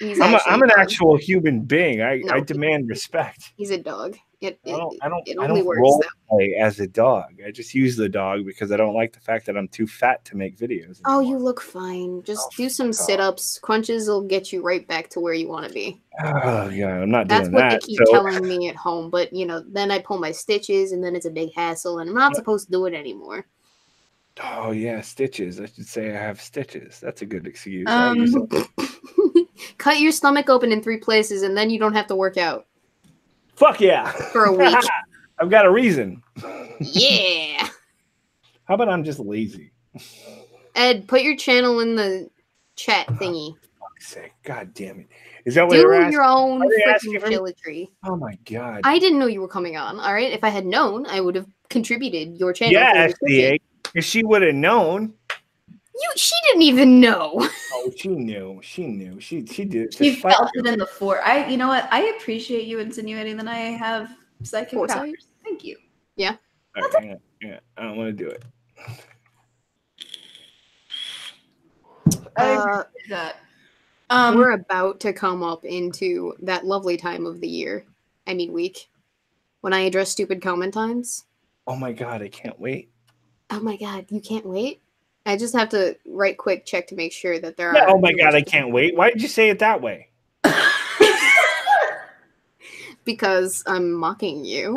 I'm an actual human being. I demand respect. He's a dog. I don't role play as a dog. I just use the dog because I don't like the fact that I'm too fat to make videos anymore. Oh, you look fine. Just do some sit-ups. Crunches will get you right back to where you want to be. Oh, yeah, I'm not doing that. That's what they keep telling me at home. But, then I pull my stitches, and then it's a big hassle, and I'm not supposed to do it anymore. Oh, yeah, stitches. I should say I have stitches. That's a good excuse. Cut your stomach open in 3 places, and then you don't have to work out. Fuck yeah. For a week. I've got a reason. Yeah. How about I'm just lazy? Ed, put your channel in the chat thingy. For fuck's sake. God damn it. Is that what you're asking? Do your own freaking filigree. Oh my God. I didn't know you were coming on, all right? If I had known, I would have contributed your channel. Yeah, SDA. If she would have known. She didn't even know. Oh, she knew. She did. She felt it in the fore. You know what? I appreciate you insinuating that I have psychic powers. Thank you. Yeah. All right, hang on. Yeah, I don't want to do it. We're about to come up into that lovely time of the year. Week. When I address stupid comment times. Oh my God, I can't wait. Oh my God, you can't wait? I just have to right quick check to make sure that there are. Oh my God, I can't wait. Why did you say it that way? Because I'm mocking you.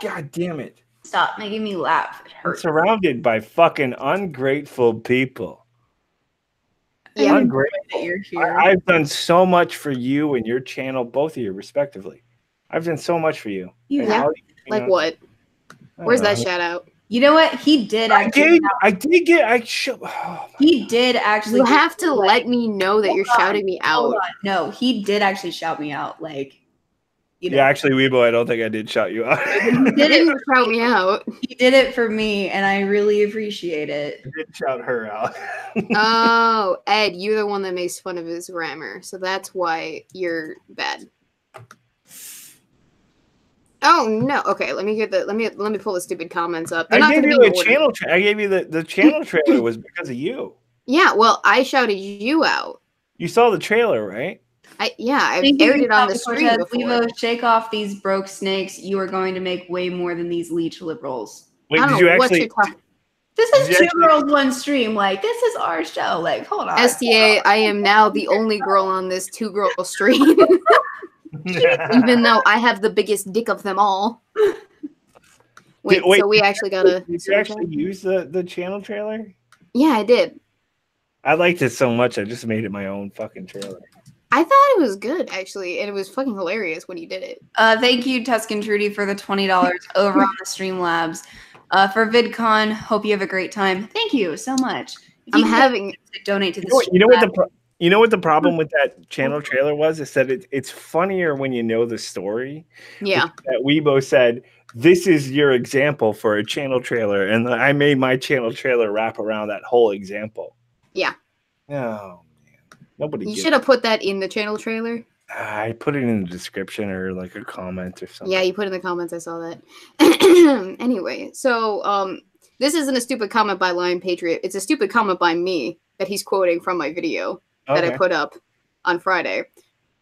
God damn it. Stop making me laugh. It I'm hurts. surrounded by fucking ungrateful people. Yeah. Ungrateful. That you're here. I've done so much for you and your channel, both of you, respectively. I've done so much for you. Yeah. Like what? Where's that shout out? You know what? He did actually. He did actually. You have to let me know that you're shouting me out. No, he did actually shout me out. Like, you know. Yeah, actually, Weebo, I don't think I did shout you out. He didn't shout me out. He did it for me, and I really appreciate it. I did shout her out. Oh, Ed, you're the one that makes fun of his grammar, so that's why you're bad. Oh no! Okay, let me pull the stupid comments up. I gave you the channel. I gave you the channel trailer was because of you. Yeah, well, I shouted you out. You saw the trailer, right? I've aired it on the stream before. Weebo, shake off these broke snakes. You are going to make way more than these leech liberals. Wait, did you actually? This is two girls, one stream. Like, this is our show. Like, hold on. STA, I am now the only girl on this 2-girl stream. Even though I have the biggest dick of them all. Wait, so we actually gotta. Did you actually use the channel trailer? Yeah, I did. I liked it so much, I just made it my own fucking trailer. I thought it was good, actually, and it was fucking hilarious when you did it. Thank you, Tuscan Trudy, for the $20 over on the Streamlabs. For VidCon, hope you have a great time. Thank you so much. I'm having donate to the. You know what the problem with that channel trailer was? Is that it's funnier when you know the story. Yeah. That Weebo said, "This is your example for a channel trailer," and I made my channel trailer wrap around that whole example. Yeah. Oh man, nobody. You should have put that in the channel trailer. I put it in the description or like a comment or something. Yeah, you put it in the comments. I saw that. Anyway, so this isn't a stupid comment by Lion Patriot. It's a stupid comment by me that he's quoting from my video that I put up on Friday.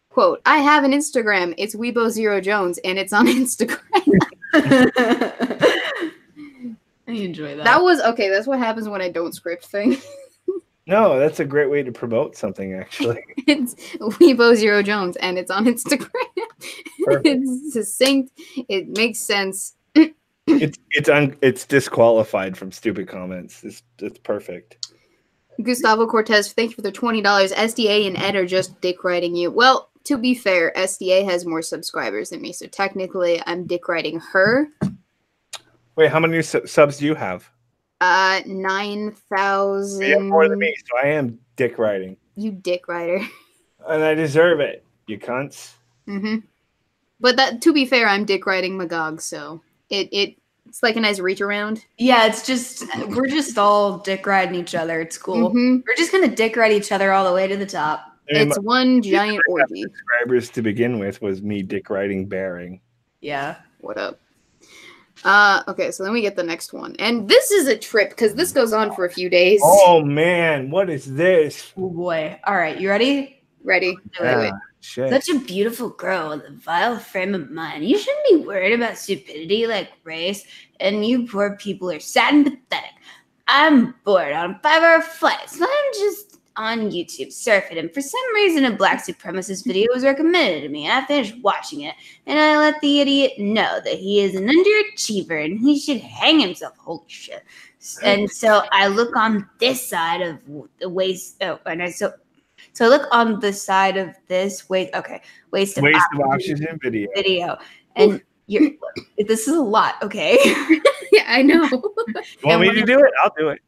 Quote, I have an Instagram. It's Weebo0Jones, and it's on Instagram. I enjoy that. That was, okay, that's what happens when I don't script things. No, that's a great way to promote something, actually. It's Weebo0Jones, and it's on Instagram. It's succinct. It makes sense. It's disqualified from stupid comments. It's perfect. Gustavo Cortez, thank you for the $20. SDA and Ed are just dick riding you. Well, to be fair, SDA has more subscribers than me, so technically I'm dick riding her. Wait, how many subs do you have? 9,000. You have more than me, so I am dick riding. You dick rider. And I deserve it, you cunts. Mm-hmm. But that, to be fair, I'm dick riding Magog, so it's like a nice reach around. Yeah, it's just, we're just all dick riding each other. It's cool. Mm-hmm. We're just going to dick ride each other all the way to the top. It's one giant orgy. Subscribers to begin with was me dick riding Bearing. Yeah. What up? Okay, so then we get the next one. And this is a trip, because this goes on for a few days. Oh, man. What is this? Oh, boy. All right. You ready? Ready. Do it. Shit. Such a beautiful girl with a vile frame of mind. You shouldn't be worried about stupidity like race, and you poor people are sad and pathetic. I'm bored on a 5-hour flight, so I'm just on YouTube surfing, and for some reason a black supremacist video was recommended to me, and I finished watching it, and I let the idiot know that he is an underachiever and he should hang himself. Holy shit. And so I look on this side of the waist, so I look on the side of this waist of oxygen video. And this is a lot, okay? Yeah, I know. You want me to do it? I'll do it.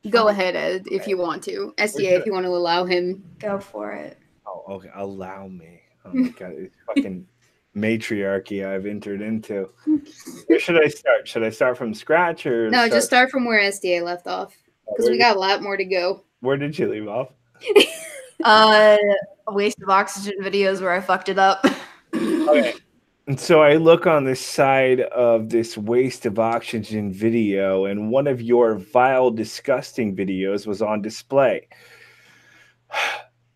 Go ahead, Ed, if you want to. SDA, if you want to allow him. Go for it. Oh, okay. Allow me. Oh my god, it's fucking matriarchy I've entered into. Where should I start? Should I start from scratch or just start from where SDA left off? Because we got a lot more to go. Where did you leave off? A waste of oxygen videos where I fucked it up. Okay. And so I look on the side of this waste of oxygen video, and one of your vile, disgusting videos was on display.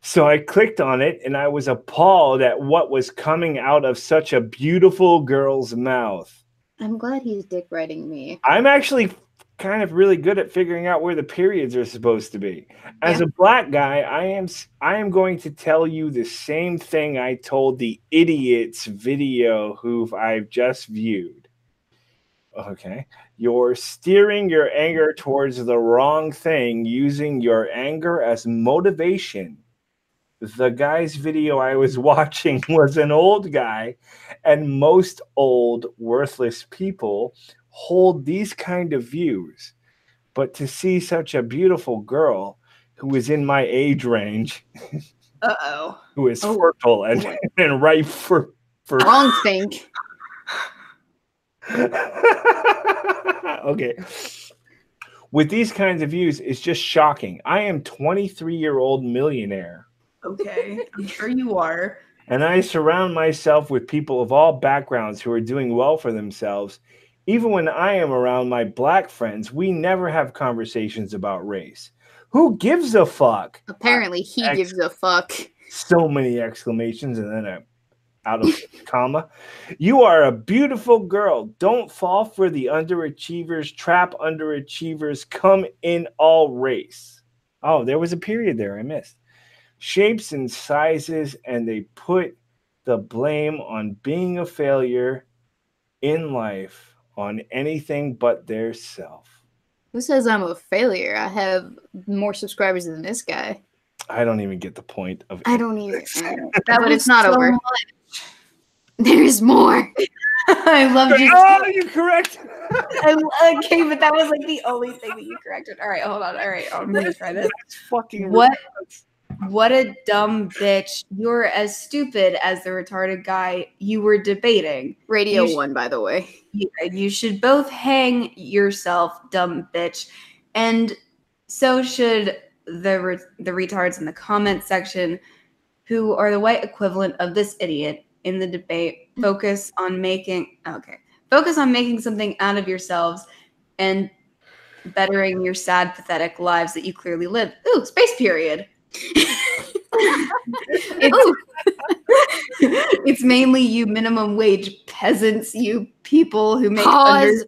So I clicked on it, and I was appalled at what was coming out of such a beautiful girl's mouth. I'm glad he's dick riding me. I'm actually kind of really good at figuring out where the periods are supposed to be. As a black guy, I am going to tell you the same thing I told the idiot's video who I've just viewed. Okay. You're steering your anger towards the wrong thing, using your anger as motivation. The guy's video I was watching was an old guy, and most old, worthless people hold these kind of views. But to see such a beautiful girl who is in my age range, who is fertile and ripe for wrong think. Okay. With these kinds of views, it's just shocking. I am 23-year-old millionaire. Okay, I'm sure you are. And I surround myself with people of all backgrounds who are doing well for themselves. Even when I am around my black friends, we never have conversations about race. Who gives a fuck? Apparently, he gives a fuck. So many exclamations and then out of comma. You are a beautiful girl. Don't fall for the underachievers. Trap underachievers. Come in all race. Oh, there was a period there I missed. Shapes and sizes, and they put the blame on being a failure in life on anything but their self. Who says I'm a failure? I have more subscribers than this guy. I don't even get the point of it. I don't either. But it's not over. Much. There's more. I love you. Oh, you're correct. Okay, but that was like the only thing that you corrected. All right, hold on. All right, I'm gonna try this. That's fucking What a dumb bitch. You're as stupid as the retarded guy you were debating. Radio 1, by the way. You should both hang yourself, dumb bitch. And so should the retards in the comment section, who are the white equivalent of this idiot in the debate. Focus on making something out of yourselves and bettering your sad, pathetic lives that you clearly live. Ooh, space period. It's mainly you minimum wage peasants, you people who make pause.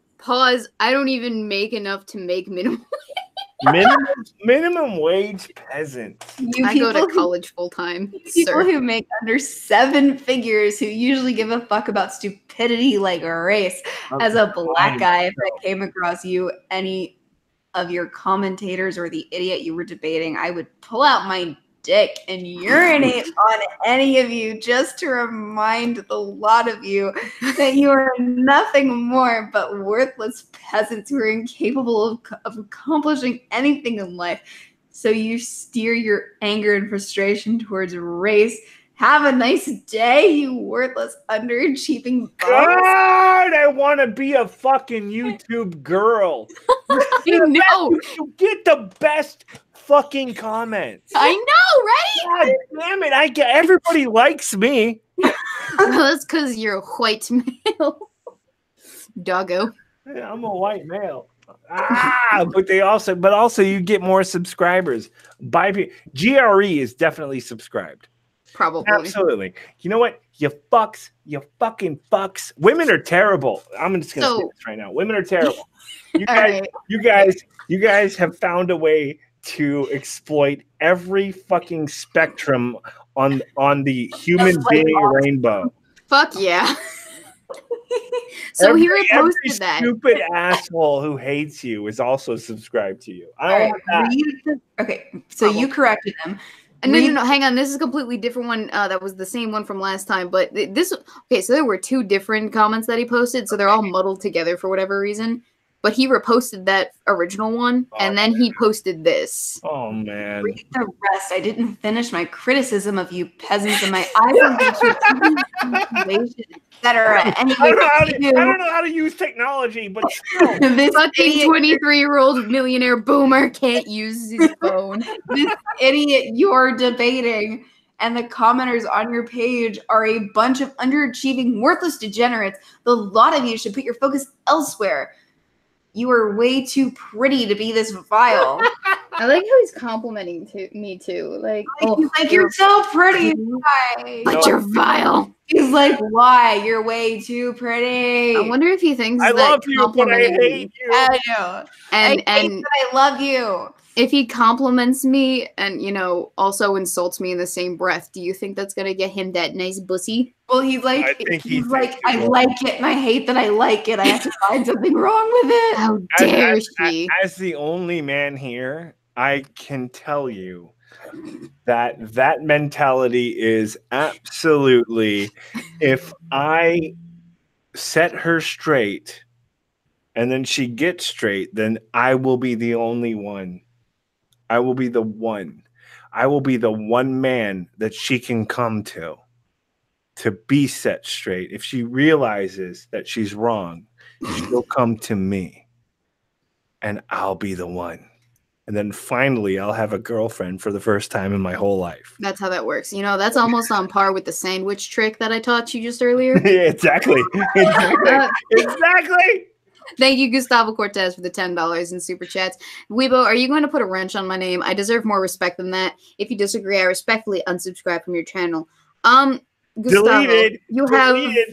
I don't even make enough to make minimum wage peasants. I go to college full time. People who make under 7 figures, who usually give a fuck about stupidity like race. As a black guy, if I came across you, any of your commentators or the idiot you were debating, I would pull out my dick and urinate on any of you just to remind the lot of you that you are nothing more but worthless peasants who are incapable of accomplishing anything in life. So you steer your anger and frustration towards race. Have a nice day, you worthless, underachieving bums. God, I want to be a fucking YouTube girl. You know. You get the best fucking comments. I know, right? God damn it. Everybody likes me. Well, that's because you're a white male. Doggo. Yeah, I'm a white male. But also you get more subscribers. GRE is definitely subscribed. Probably. Absolutely. You know what? You fucking fucks. Women are terrible. I'm just gonna say this right now. Women are terrible. You guys have found a way to exploit every fucking spectrum on the human being rainbow. Fuck yeah. So he reposted that. Stupid asshole who hates you is also subscribed to you. Okay, so you corrected him. No, hang on. This is a completely different one. That was the same one from last time, but okay, so there were 2 different comments that he posted, so they're all muddled together for whatever reason. But he reposted that original one, and then he posted this. Oh, man. Read the rest. I didn't finish my criticism of you peasants and my eyes, etc. I don't know how to use technology, but still. This fucking 23-year-old millionaire boomer can't use his phone. This idiot you're debating and the commenters on your page are a bunch of underachieving, worthless degenerates. The lot of you should put your focus elsewhere. You are way too pretty to be this vile. I like how he's complimenting me too. He's like, you're so pretty. Why? But you're vile. He's like, why? You're way too pretty. I wonder if he thinks I love you, but I hate you. I know. And I love you. if he compliments me and, also insults me in the same breath, do you think that's going to get him that nice bussy? Well, I like it, and I hate that I like it. I have to find something wrong with it. How dare she? As the only man here, I can tell you that mentality is absolutely, if I set her straight and then she gets straight, then I will be the only one. I will be the one. I will be the one man that she can come to be set straight. If she realizes that she's wrong, she'll come to me and I'll be the one. And then finally, I'll have a girlfriend for the first time in my whole life. That's how that works. That's almost on par with the sandwich trick that I taught you just earlier. Yeah, exactly. Exactly. Thank you, Gustavo Cortez, for the $10 in super chats. Weebo, are you going to put a wrench on my name? I deserve more respect than that. If you disagree, I respectfully unsubscribe from your channel. Gustavo, Deleted,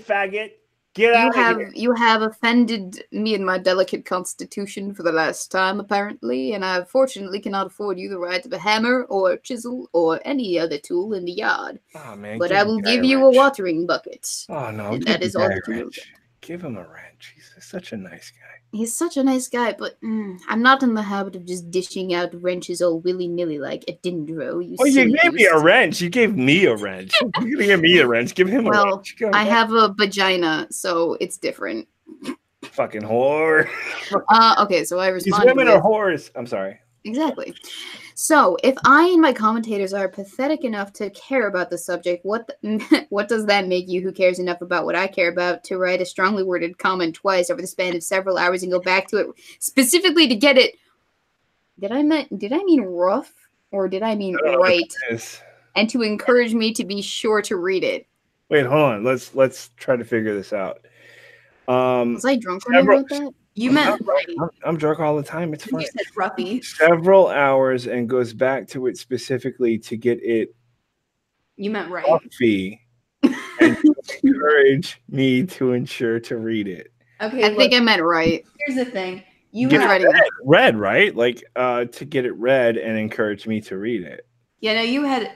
faggot. Get out of here. You have offended me and my delicate constitution for the last time, apparently, and I fortunately cannot afford you the right of a hammer or a chisel or any other tool in the yard. Oh, man, but I will give you a watering bucket. Oh, no. And that is all that you will get. Give him a wrench. He's such a nice guy. He's such a nice guy, but I'm not in the habit of just dishing out wrenches all willy-nilly like a dindro. You gave me a wrench. You gave me a wrench. You're going to give me a wrench. Give him a wrench. I have a vagina, so it's different. Fucking whore. Okay, so I responded. These women are whores. I'm sorry. Exactly. So, if I and my commentators are pathetic enough to care about the subject, what does that make you, who cares enough about what I care about, to write a strongly worded comment twice over the span of several hours and go back to it specifically to get it? Did I mean rough, or did I mean right? And to encourage me to be sure to read it. Wait, hold on. Let's try to figure this out. Was I drunk when I wrote that? You meant right. I'm drunk all the time. It's fine. You said roughy. Several hours and goes back to it specifically to get it. You meant right. Roughy and encourage me to ensure to read it. Okay, I think I meant right. Here's the thing. You read, right? Like to get it read and encourage me to read it. Yeah, no, you had.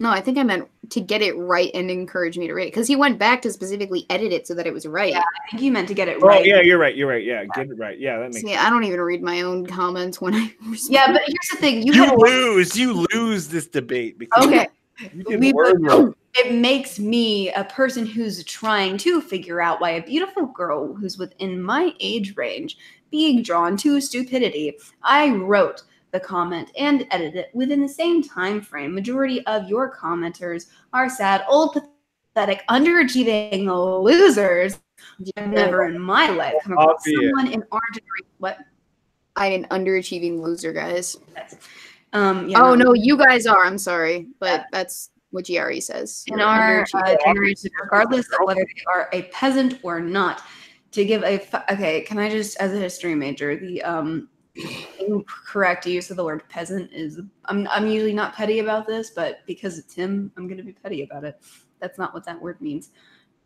No, I think I meant to get it right and encourage me to read it, because he went back to specifically edit it so that it was right. Yeah, I think you meant to get it right. Oh, yeah, you're right. Yeah, get it right. Yeah, that makes sense. I don't even read my own comments when I respond. Yeah, but here's the thing. You lose this debate. Okay. It makes me a person who's trying to figure out why a beautiful girl who's within my age range being drawn to stupidity. I wrote the comment and edit it within the same time frame. Majority of your commenters are sad, old, pathetic, underachieving losers. I've never in my life come across someone in our generation. What? I'm an underachieving loser, guys. No, you guys are. I'm sorry, but that's what GRE says. In our generation, regardless of whether they are a peasant or not, to give can I just, as a history major, the incorrect use of the word peasant is, I'm usually not petty about this, but because it's him, I'm going to be petty about it. That's not what that word means.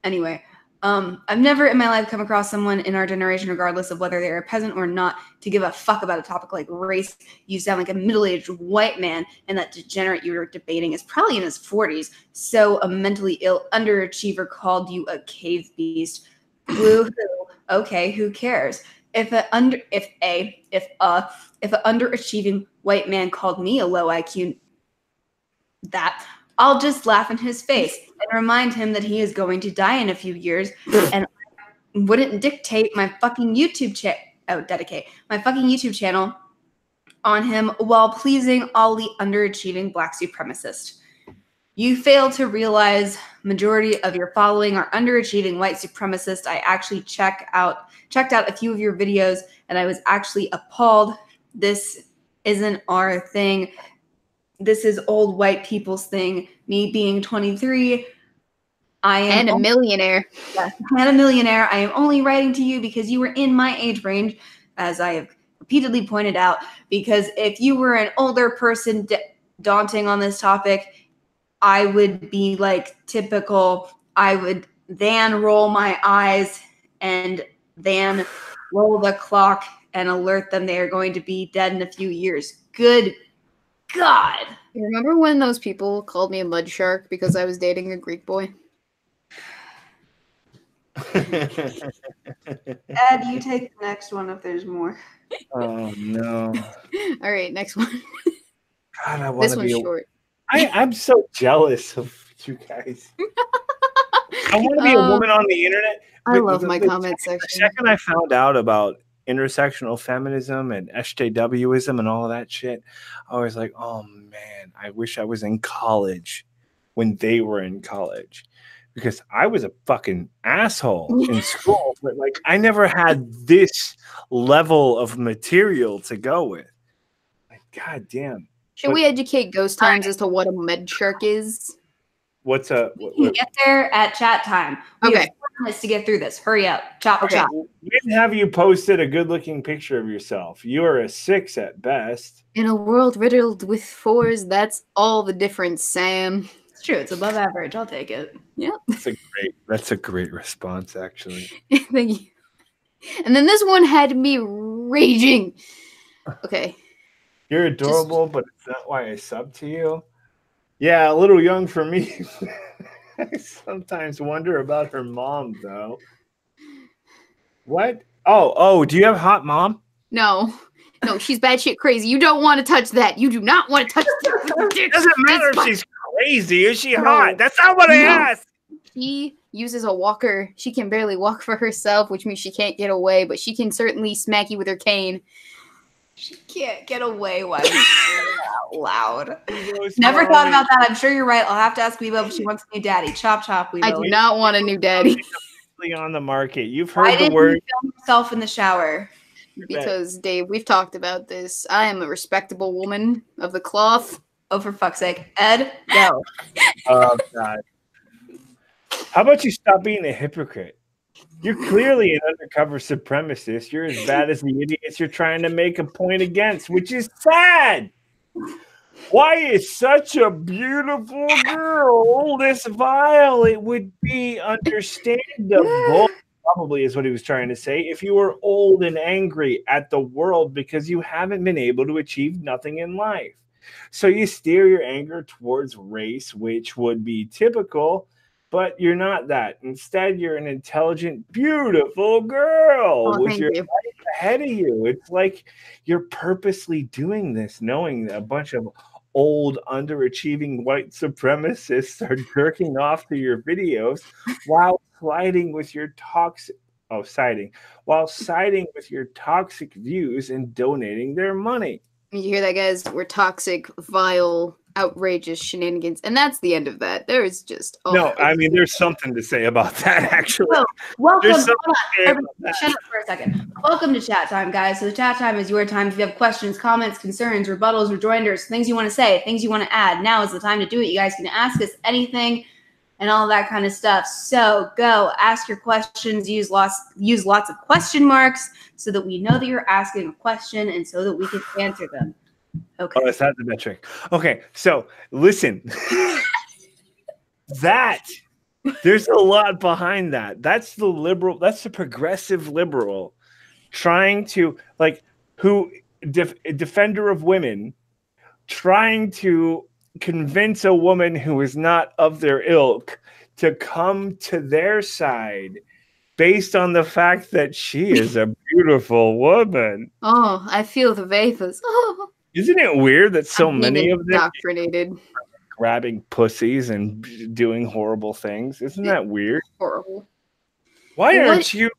Anyway, I've never in my life come across someone in our generation, regardless of whether they're a peasant or not, to give a fuck about a topic like race. You sound like a middle-aged white man, and that degenerate you were debating is probably in his 40s. So a mentally ill underachiever called you a cave beast. Woo-hoo. Okay, who cares? If an underachieving white man called me a low IQ, I'll just laugh in his face and remind him that he is going to die in a few years, and I wouldn't dictate my fucking YouTube channel on him while pleasing all the underachieving black supremacists. You fail to realize majority of your following are underachieving white supremacists. I actually checked out a few of your videos, and I was actually appalled. This isn't our thing. This is old white people's thing. Me being 23, I am a millionaire. Yes, and a millionaire. I am only writing to you because you were in my age range, as I have repeatedly pointed out. Because if you were an older person daunting on this topic, I would be like typical. I would then roll my eyes and then roll the clock and alert them they are going to be dead in a few years. Good God. You remember when those people called me a mud shark because I was dating a Greek boy? Ed, you take the next one if there's more. Oh no! All right, next one. God, I want This to one's be. short. I'm so jealous of you guys. I want to be a woman on the internet. I love my comment The section. second I found out about intersectional feminism and SJWism and all of that shit, I was like, oh man, I wish I was in college when they were in college. Because I was a fucking asshole in school, but like I never had this level of material to go with. Like, god damn. Should we educate Ghost Times as to what a med shark is? What's a We can get there at chat time. We have 4 minutes to get through this. Hurry up. Chop, chop. When have you posted a good-looking picture of yourself? You are a 6 at best. In a world riddled with 4s, that's all the difference, Sam. It's true. It's above average. I'll take it. Yep. That's a great response, actually. Thank you. And then this one had me raging. Okay. You're adorable, but it's not why I sub to you. Yeah, a little young for me. I sometimes wonder about her mom, though. What? Oh, do you have a hot mom? No, she's batshit crazy. You don't want to touch that. You do not want to touch that. It doesn't matter if she's crazy. Is she hot? That's not what I asked. She uses a walker. She can barely walk for herself, which means she can't get away, but she can certainly smack you with her cane. She can't get away while you're out loud. Never thought about that. I'm sure you're right. I'll have to ask Weebo if she wants a new daddy. Chop, chop, Weebo. I do not want a new daddy. On the market. You've heard the word. You film yourself in the shower? Because, Dave, we've talked about this. I am a respectable woman of the cloth. Oh, for fuck's sake. Ed, go. Oh, God. How about you stop being a hypocrite? You're clearly an undercover supremacist. You're as bad as the idiots you're trying to make a point against, which is sad. Why is such a beautiful girl this vile? It would be understandable, probably is what he was trying to say, if you were old and angry at the world because you haven't been able to achieve nothing in life. So you steer your anger towards race, which would be typical, but you're not that. Instead, you're an intelligent, beautiful girl with your life ahead of you. It's like you're purposely doing this, knowing that a bunch of old, underachieving white supremacists are jerking off to your videos while siding with your toxic views and donating their money. You hear that, guys? We're toxic, vile, outrageous shenanigans. And that's the end of that. There is just... No, I mean, there's something to say about that, actually. So, welcome. Shut up for a second. Welcome to Chat Time, guys. So the Chat Time is your time. If you have questions, comments, concerns, rebuttals, rejoinders, things you want to say, things you want to add, now is the time to do it. You guys can ask us anything and all that kind of stuff. So go ask your questions. Use lots of question marks so that we know that you're asking a question and so that we can answer them. Okay. Oh, that's not the metric. Okay, so listen. There's a lot behind that. That's the liberal, that's the progressive liberal trying to, like, defender of women, trying to convince a woman who is not of their ilk to come to their side based on the fact that she is a beautiful woman. Oh, I feel the vapors. Oh. Isn't it weird that so many of them indoctrinated, grabbing pussies and doing horrible things? Isn't that weird? Horrible. Why don't you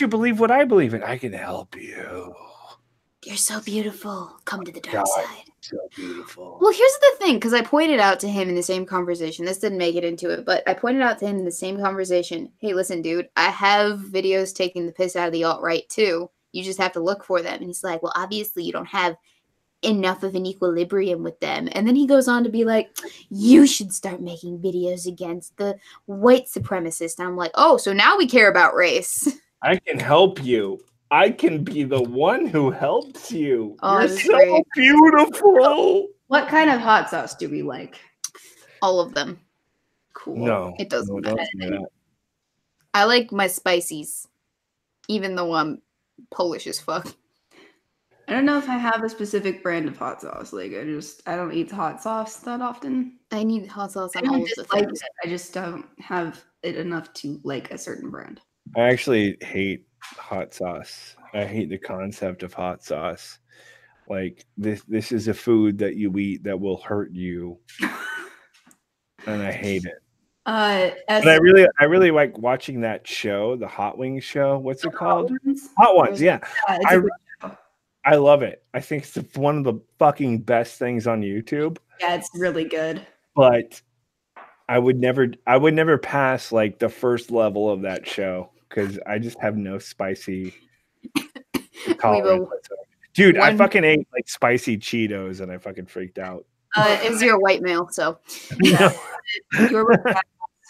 believe what I believe in? I can help you. You're so beautiful. Come to the dark side. So beautiful. Well, here's the thing, because I pointed out to him in the same conversation. This didn't make it into it, but I pointed out to him in the same conversation. Hey, listen, dude, I have videos taking the piss out of the alt-right too. You just have to look for them. And he's like, well, obviously you don't have enough of an equilibrium with them. And then he goes on to be like, you should start making videos against the white supremacists. And I'm like, oh, so now we care about race. I can help you. I can be the one who helps you. Oh, you're so beautiful. What kind of hot sauce do we like? All of them. Cool. No, it doesn't matter. I like my spicies, even though I'm Polish as fuck. I don't know if I have a specific brand of hot sauce. Like I don't eat hot sauce that often. I need hot sauce I on all don't of the dislike things. it. I just don't have it enough to like a certain brand. I actually hate hot sauce. I hate the concept of hot sauce. Like this is a food that you eat that will hurt you, and I hate it. But I really like watching that show, the Hot Wings show. What's it called? Hot Ones. Yeah, it's a good show. I love it. I think it's one of the fucking best things on YouTube. Yeah, it's really good. But I would never pass like the first level of that show because I just have no spicy tolerance whatsoever. Dude, I fucking ate like spicy Cheetos and I fucking freaked out. Because you're a white male, so.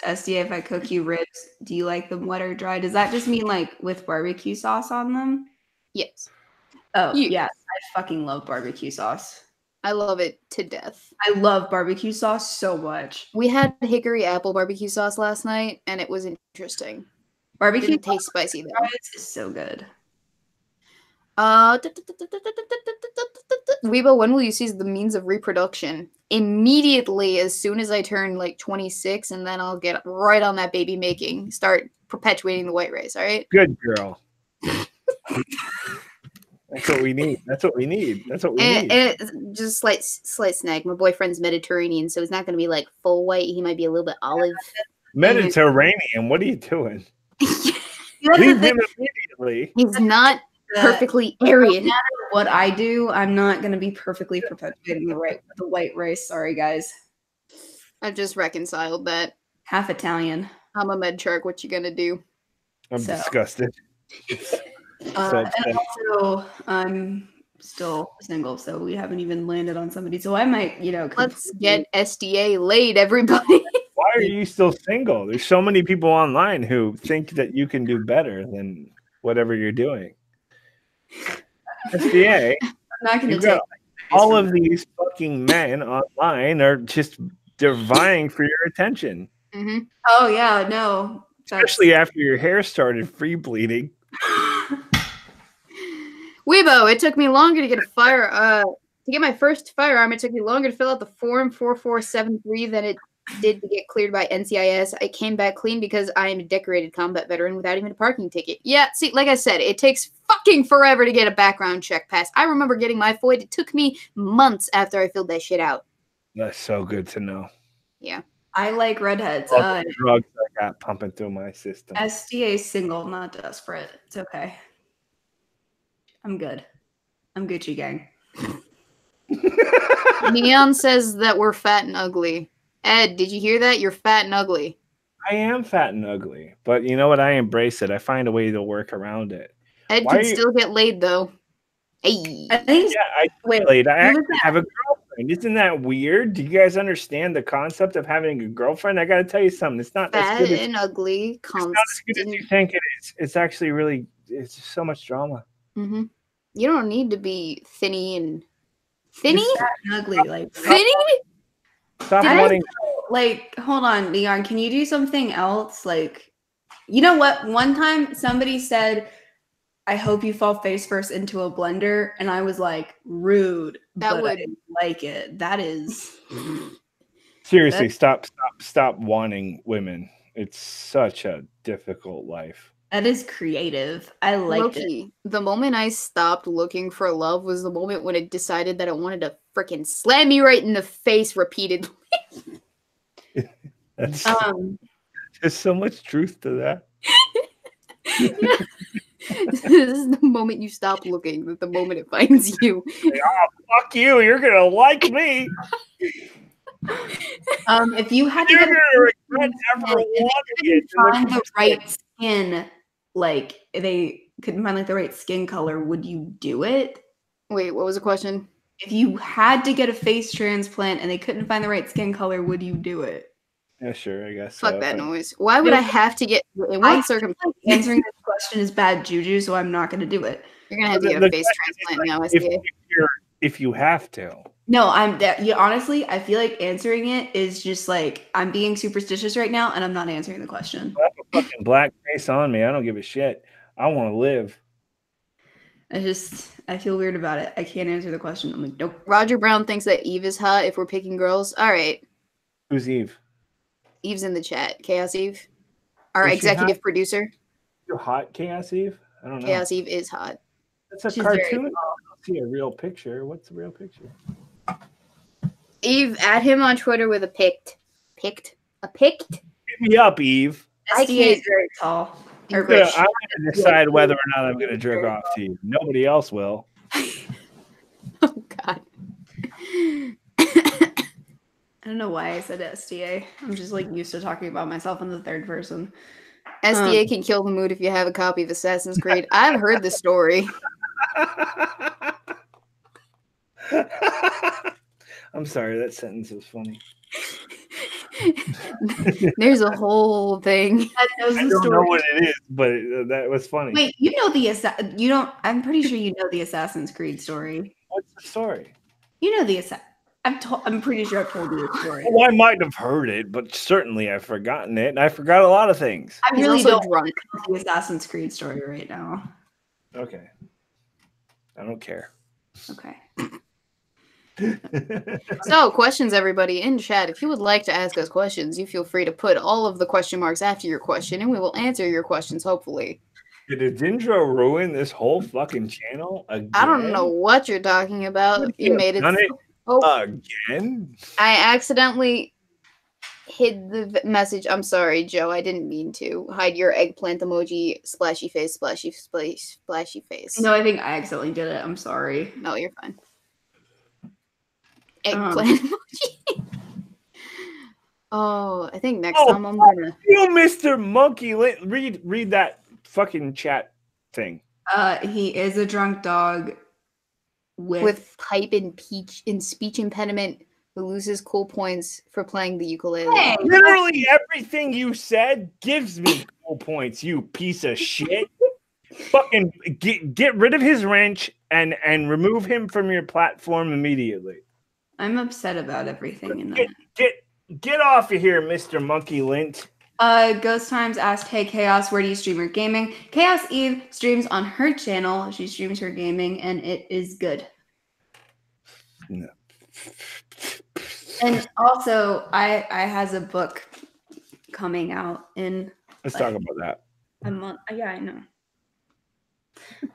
SDA, if I cook you ribs, do you like them wet or dry? Does that just mean like with barbecue sauce on them? Yes. Oh, yes. I fucking love barbecue sauce. I love it to death. I love barbecue sauce so much. We had hickory apple barbecue sauce last night, and it was interesting. Barbecue didn't taste spicy though. Is so good. Weebo, when will you cease the means of reproduction? Immediately, as soon as I turn like 26, and then I'll get right on that baby making. Start perpetuating the white race. All right. Good girl. That's what we need. That's what we need. That's what we need. And just slight snag. My boyfriend's Mediterranean, so he's not going to be like full white. He might be a little bit olive. Mediterranean. What are you doing? Leave him immediately. He's not perfectly Aryan. No matter what I do, I'm not going to be perfectly perpetuating the white race. Sorry, guys. I've just reconciled that. Half Italian. I'm a med shark. What you gonna do? I'm disgusted. And also, I'm still single, so we haven't even landed on somebody. So I might, let's get SDA laid, everybody. Why are you still single? There's so many people online who think that you can do better than whatever you're doing. SDA, I'm not going to take all of these fucking men online are just they're vying for your attention. Mm-hmm. Oh yeah, no. Especially after your hair started free bleeding. Weebo, it took me longer to get to get my first firearm. It took me longer to fill out the form 4473 than it did to get cleared by NCIS. I came back clean because I am a decorated combat veteran without even a parking ticket. Yeah, see, like I said, it takes fucking forever to get a background check pass. I remember getting my FOID. It took me months after I filled that shit out. That's so good to know. Yeah. I like redheads. Drugs I got pumping through my system. SDA single, not desperate. It's okay. I'm good. I'm Gucci gang. Neon says that we're fat and ugly. Ed, did you hear that? You're fat and ugly. I am fat and ugly, but you know what? I embrace it. I find a way to work around it. Ed can still get laid though. Hey. I think. Yeah, I actually have a girlfriend. Isn't that weird? Do you guys understand the concept of having a girlfriend? I got to tell you something. It's not fat as good and ugly. It's not as good as you think it is. It's actually really. It's just so much drama. Mm-hmm. You don't need to be thinny and thinny. Fat and ugly, like thinny. Stop wanting. Like, hold on, Leon. Can you do something else? Like, you know what? One time somebody said, I hope you fall face first into a blender. And I was like, rude. That would I like it. That is. Seriously, stop wanting women. It's such a difficult life. That is creative. I like it. The moment I stopped looking for love was the moment when it decided that it wanted to freaking slam me right in the face repeatedly. There's so much truth to that. This is the moment you stop looking, the moment it finds you. Like, oh, fuck you! You're gonna like me. If you had to find the right skin, like they couldn't find like the right skin color, would you do it? Wait, what was the question? If you had to get a face transplant and they couldn't find the right skin color, would you do it? Yeah, sure, I guess. Fuck that noise. Why would I have to get in one circumstance? Answering this question is bad juju, so I'm not going to do it. You're going to have to get a face transplant now. If you have to. No, honestly, I feel like answering it is just like I'm being superstitious right now, and I'm not answering the question. I have a fucking black face on me. I don't give a shit. I want to live. I feel weird about it. I can't answer the question. I'm like, nope. Roger Brown thinks that Eve is hot if we're picking girls. All right. Who's Eve? Eve's in the chat. Chaos Eve. Our Is she executive hot? producer. You hot, Chaos Eve? I don't know. Chaos Eve is hot. It's a She's very cartoon. I tall. don't see a real picture. What's the real picture? Eve, add him on Twitter with a pict. A pict? Hit me up, Eve. I SDA can't- is very tall. I'm gonna decide whether or not I'm gonna jerk off to you. Nobody else will. Oh God. I don't know why I said SDA. I'm just like used to talking about myself in the third person. SDA can kill the mood if you have a copy of Assassin's Creed. I've heard the story. I'm sorry, that sentence was funny. There's a whole thing. That was I the don't story. know what it is, but that was funny. Wait, you know you don't. I'm pretty sure you know the Assassin's Creed story. What's the story? You know the I'm pretty sure I've told you the story. Well, I might have heard it, but certainly I've forgotten it, and I forgot a lot of things. I He's really also don't drunk. know the Assassin's Creed story right now. Okay. I don't care. Okay. So, questions, everybody in chat. If you would like to ask us questions, you feel free to put all of the question marks after your question, and we will answer your questions, hopefully. Did Dindro ruin this whole fucking channel again? I don't know what you're talking about. You made it. Done it Oh, again? I accidentally hid the message. I'm sorry, Joe. I didn't mean to. Hide your eggplant emoji, splashy face, splashy face. No, I think I accidentally did it. I'm sorry. No, you're fine. Eggplant emoji. Oh, I think next time I'm gonna. You, Mr. Monkey, read that fucking chat thing. He is a drunk dog With pipe and speech impediment who loses cool points for playing the ukulele. Hey! Literally everything you said gives me cool points, you piece of shit. Fucking get rid of his wrench and remove him from your platform immediately. I'm upset about everything in that. Get off of here, Mr. Monkey Lint. Ghost Times asked, "Hey Chaos, where do you stream your gaming?" Chaos Eve streams on her channel. She streams her gaming, and it is good. No. And also, I has a book coming out in Let's talk about that. a month. Yeah, I know.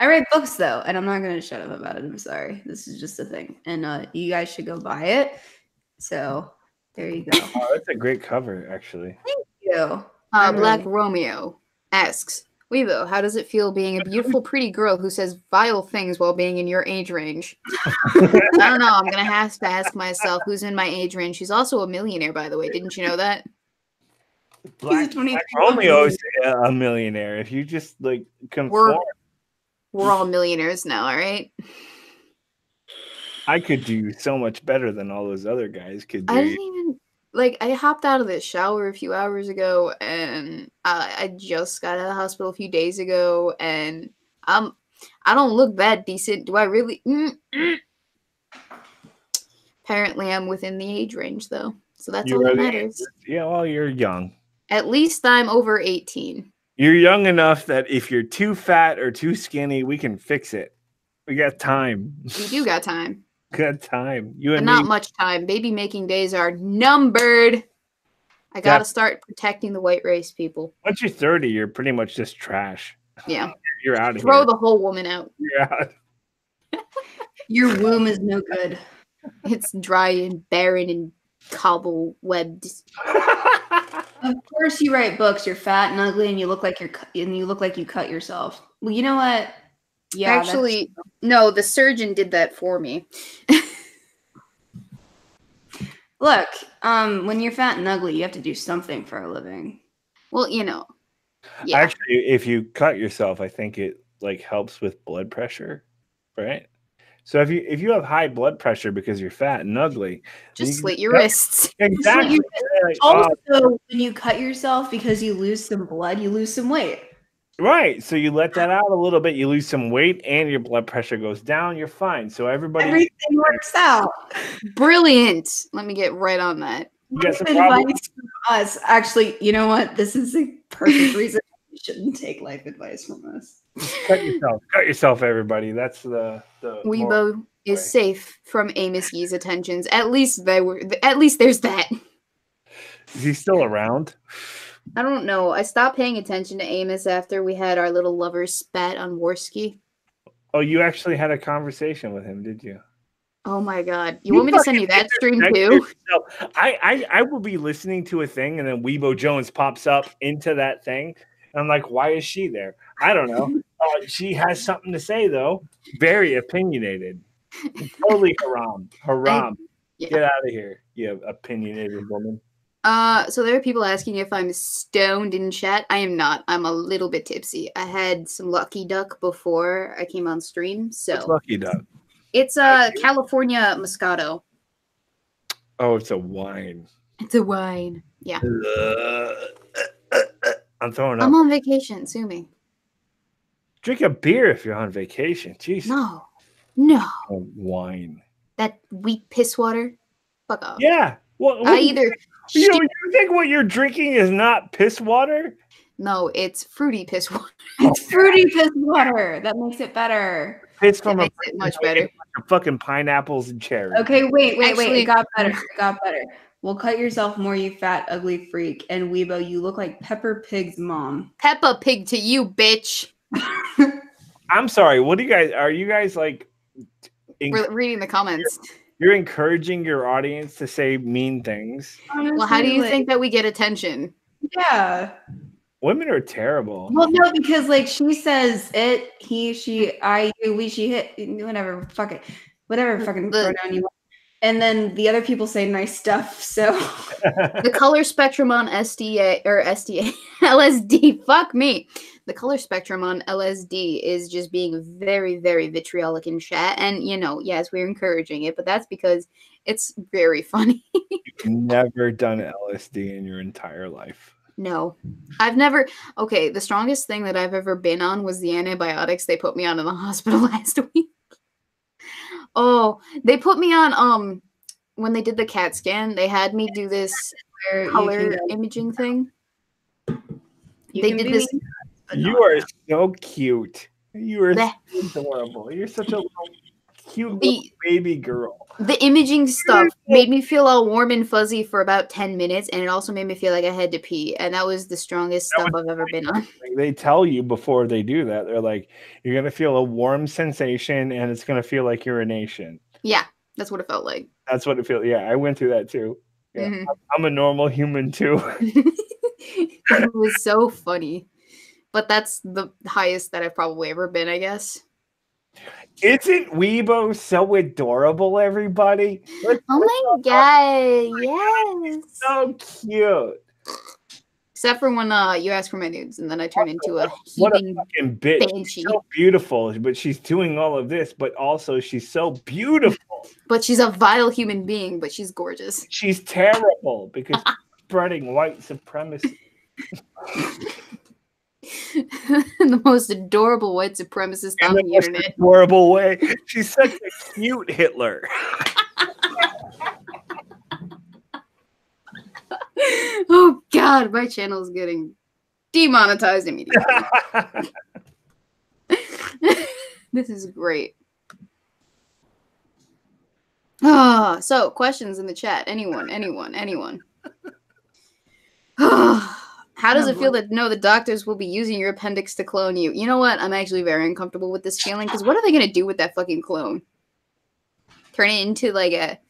I write books though, and I'm not going to shut up about it. I'm sorry. This is just a thing, and you guys should go buy it. So there you go. Oh, that's a great cover, actually. Thank you. Black Romeo asks, Weebo, how does it feel being a beautiful, pretty girl who says vile things while being in your age range? I don't know. I'm going to have to ask myself who's in my age range. She's also a millionaire, by the way. Didn't you know that? Black Romeo is a millionaire. If you just like conform, We're all millionaires now, all right? I could do so much better than all those other guys could do. I didn't even I hopped out of the shower a few hours ago, and I just got out of the hospital a few days ago, and I don't look that decent. Do I really? Apparently, I'm within the age range though, so that's all that matters. Yeah, well, you're young. At least I'm over 18. You're young enough that if you're too fat or too skinny, we can fix it. We got time. We do got time. Got time. You and But not me. much time. Baby making days are numbered. I gotta start protecting the white race, people. Once you're 30, you're pretty much just trash. Yeah. You're out of Throw here. the whole woman out. You're out. Your womb is no good. It's dry and barren and cobble-webbed. Of course, you write books. You're fat and ugly, and you look like you cut yourself. Well, you know what? Yeah, Actually, no, the surgeon did that for me. look. When you're fat and ugly, you have to do something for a living. Well, yeah. Actually, if you cut yourself, I think it like helps with blood pressure, right? So if you have high blood pressure because you're fat and ugly, just slit your wrists. Exactly. Also, when you cut yourself because you lose some blood, you lose some weight. Right. So you let that out a little bit, you lose some weight, and your blood pressure goes down. You're fine. So everything works out. Brilliant. Let me get right on that. You got some Advice from us. Actually, you know what? This is a perfect reason we shouldn't take life advice from us. Cut yourself, everybody. That's the Weebo is safe from Amos Yee's attentions. At least there's that. Is he still around? I don't know. I stopped paying attention to Amos after we had our little lovers spat on Worski. Oh, you actually had a conversation with him, did you? Oh my god. You want me to send you that stream too? I will be listening to a thing and then Weebo Jones pops up into that thing. And I'm like, why is she there? I don't know. She has something to say though. Very opinionated. Totally haram. Yeah. Get out of here, you opinionated woman. So there are people asking if I'm stoned in chat. I am not. I'm a little bit tipsy. I had some Lucky Duck before I came on stream. So what's Lucky Duck? It's California Moscato. Oh, it's a wine. It's a wine. Yeah. I'm throwing up. I'm on vacation. Sue me. Drink a beer if you're on vacation. Jeez. No. Wine. That weak piss water. Fuck off. Yeah. Well, you think what you're drinking is not piss water? No, it's fruity piss water. It's fruity piss water. That makes it better. Piss from it much better. Fucking pineapples and cherries. Okay, wait. It got better. Well, cut yourself more, you fat, ugly freak. And Weebo, you look like Peppa Pig's mom. Peppa Pig to you, bitch. I'm sorry. What are you guys like? We're reading the comments. You're encouraging your audience to say mean things. Honestly, well, how do you think that we get attention? Yeah. Women are terrible. Well, no, because like she says it, he, she, I, you, we, she, hit, whatever, fuck it. Whatever fucking pronoun you want. And then the other people say nice stuff, so. The color spectrum on LSD, fuck me. The color spectrum on LSD is just being very, very vitriolic in chat. And, yes, we're encouraging it, but that's because it's very funny. You've never done LSD in your entire life. No, I've never. Okay, the strongest thing that I've ever been on was the antibiotics they put me on in the hospital last week. Oh, they put me on, when they did the CAT scan, they had me do this color imaging thing. They did this. You are so cute. You are so adorable. You're such a little cute little baby girl. The imaging stuff made me feel all warm and fuzzy for about 10 minutes, and it also made me feel like I had to pee, and that was the strongest stuff I've ever been on. They tell you before they do that. They're like, you're going to feel a warm sensation, and it's going to feel like urination. Yeah, that's what it felt like. That's what it feels. Yeah, I went through that too. Yeah, mm-hmm. I'm a normal human too. It was so funny. But that's the highest that I've probably ever been, I guess. Isn't Weebo so adorable, everybody? Oh my god, yes. So cute. Except for when you ask for my nudes, and then I turn into a fucking bitch. She's so beautiful, but she's doing all of this, but also she's so beautiful. But she's a vile human being, but she's gorgeous. She's terrible because she's spreading white supremacy. The most adorable white supremacist on the internet. Adorable way. She's such a cute Hitler. Oh god, my channel is getting demonetized immediately. This is great. So questions in the chat. Anyone. How does it feel to know the doctors will be using your appendix to clone you? You know what? I'm actually very uncomfortable with this feeling, because what are they going to do with that fucking clone? Turn it into like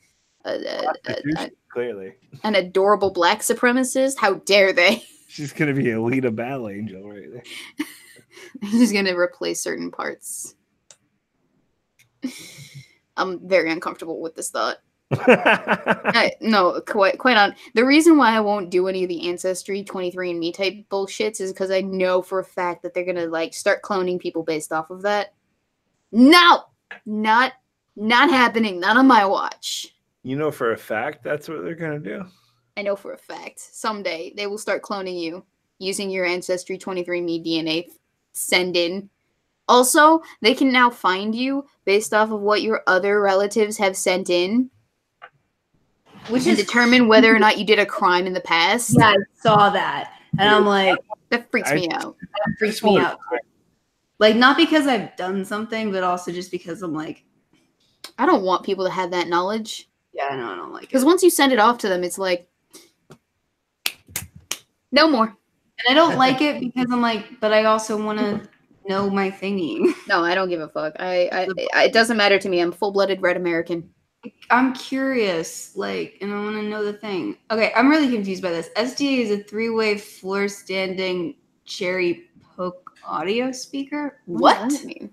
clearly an adorable black supremacist? How dare they? She's going to be a Lita Battle Angel right there. She's going to replace certain parts. I'm very uncomfortable with this thought. No, quite on. The reason why I won't do any of the Ancestry 23andMe type bullshits is because I know for a fact that they're gonna like start cloning people based off of that. No, not happening. Not on my watch. You know for a fact that's what they're gonna do. I know for a fact someday they will start cloning you using your Ancestry 23andMe DNA send in. Also, they can now find you based off of what your other relatives have sent in. Which is determine whether or not you did a crime in the past. Yeah, I saw that. And I'm like, That freaks me out. That freaks me out. Like, not because I've done something, but also just because I'm like, I don't want people to have that knowledge. yeah, no, I don't like it. Because once you send it off to them, it's like, no more. And I don't like it because I'm like, but I also want to know my thingy. No, I don't give a fuck. It doesn't matter to me. I'm full-blooded red American. I'm curious, like, and I want to know the thing. Okay, I'm really confused by this. SDA is a 3-way floor standing cherry poke audio speaker. What does that mean?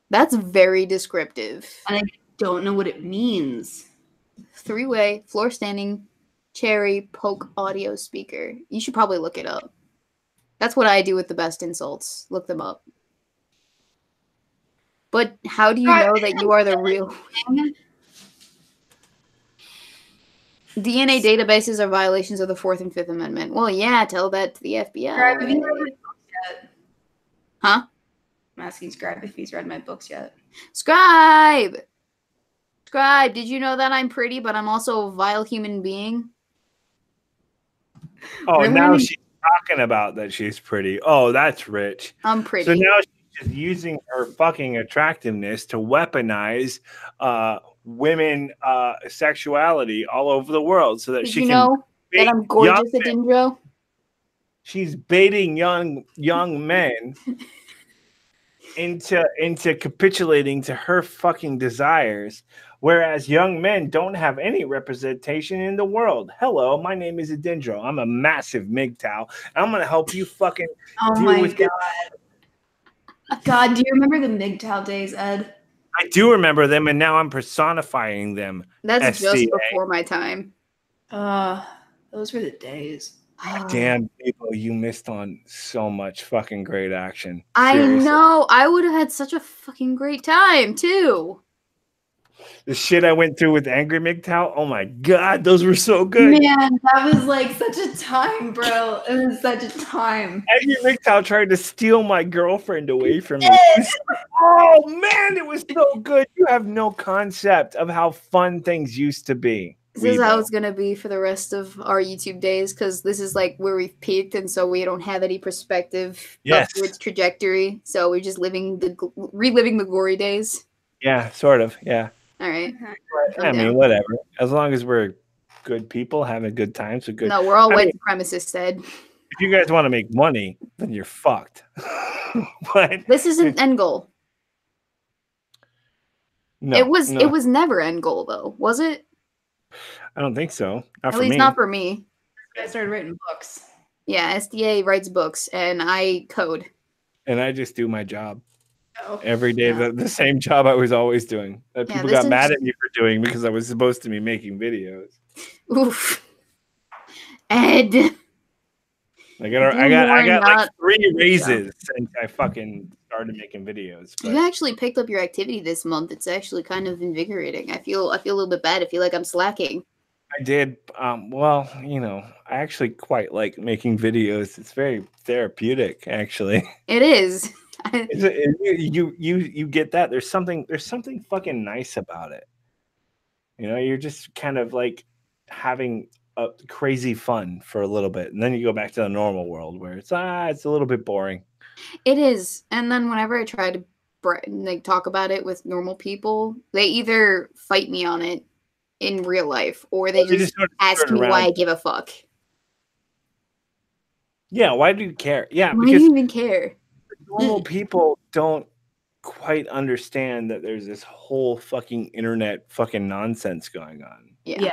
That's very descriptive. And I don't know what it means. 3-way floor standing cherry poke audio speaker. You should probably look it up. That's what I do with the best insults. Look them up. But how do you know that you are the real? DNA databases are violations of the 4th and 5th Amendment. Well, yeah, tell that to the FBI. Scribe, have you read my books yet? Huh? I'm asking Scribe if he's read my books yet. Scribe! Scribe, did you know that I'm pretty, but I'm also a vile human being? Oh, now she's talking about that she's pretty. Oh, that's rich. I'm pretty. So now she's just using her fucking attractiveness to weaponize women sexuality all over the world so that Did she you can know that I'm gorgeous, Adindro? She's baiting young men into capitulating to her fucking desires, whereas young men don't have any representation in the world. Hello, my name is Adindro. I'm a massive MGTOW. I'm gonna help you fucking deal with God. God, do you remember the MGTOW days, Ed? I do remember them, and now I'm personifying them. That's SDA. just before my time. Those were the days. Damn, people, you missed on so much fucking great action. Seriously. I know. I would have had such a fucking great time, too. The shit I went through with Angry MGTOW, oh my god, those were so good. Man, that was like such a time, bro. It was such a time. Angry MGTOW tried to steal my girlfriend away from me. Oh man, it was so good. You have no concept of how fun things used to be. This is how it's going to be for the rest of our YouTube days, because this is like where we've peaked, and so we don't have any perspective of its trajectory. So we're just reliving the glory days. Yeah, sort of. Yeah. All right. I mean, whatever. As long as we're good people having good times, so good. No, we're all white supremacists, Ed. If you guys want to make money, then you're fucked. But this isn't end goal. No, it was never end goal though, was it? I don't think so. At least not for me. I started writing books. Yeah, SDA writes books, and I code. And I just do my job. Every day, the same job I was always doing. That people got mad at me for doing because I was supposed to be making videos. Oof, Ed. I got like 3 raises since I fucking started making videos. But you actually picked up your activity this month. It's actually kind of invigorating. I feel a little bit bad. I feel like I'm slacking. I did. Well, you know, I actually quite like making videos. It's very therapeutic, actually. It is. You get that? There's something fucking nice about it. You know, you're just kind of like having a crazy fun for a little bit, and then you go back to the normal world where it's a little bit boring. It is, and then whenever I try to like talk about it with normal people, they either fight me on it in real life, or they just ask me why I give a fuck. Yeah, why do you care? Yeah, why do you even care? Normal people don't quite understand that there's this whole fucking internet fucking nonsense going on. Yeah.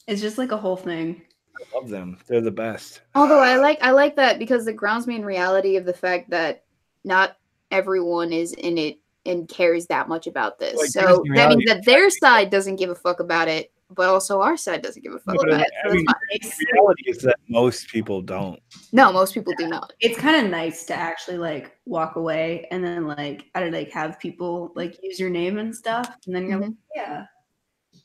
It's just like a whole thing. I love them. They're the best. Although I like that because it grounds me in reality of the fact that not everyone is in it and cares that much about this. Like, so that means that their side doesn't give a fuck about it, but also our side doesn't give a fuck about it. So the reality is that most people don't. No, most people do not. It's kind of nice to actually like walk away and then like I don't like have people like use your name and stuff, and then you're like, yeah,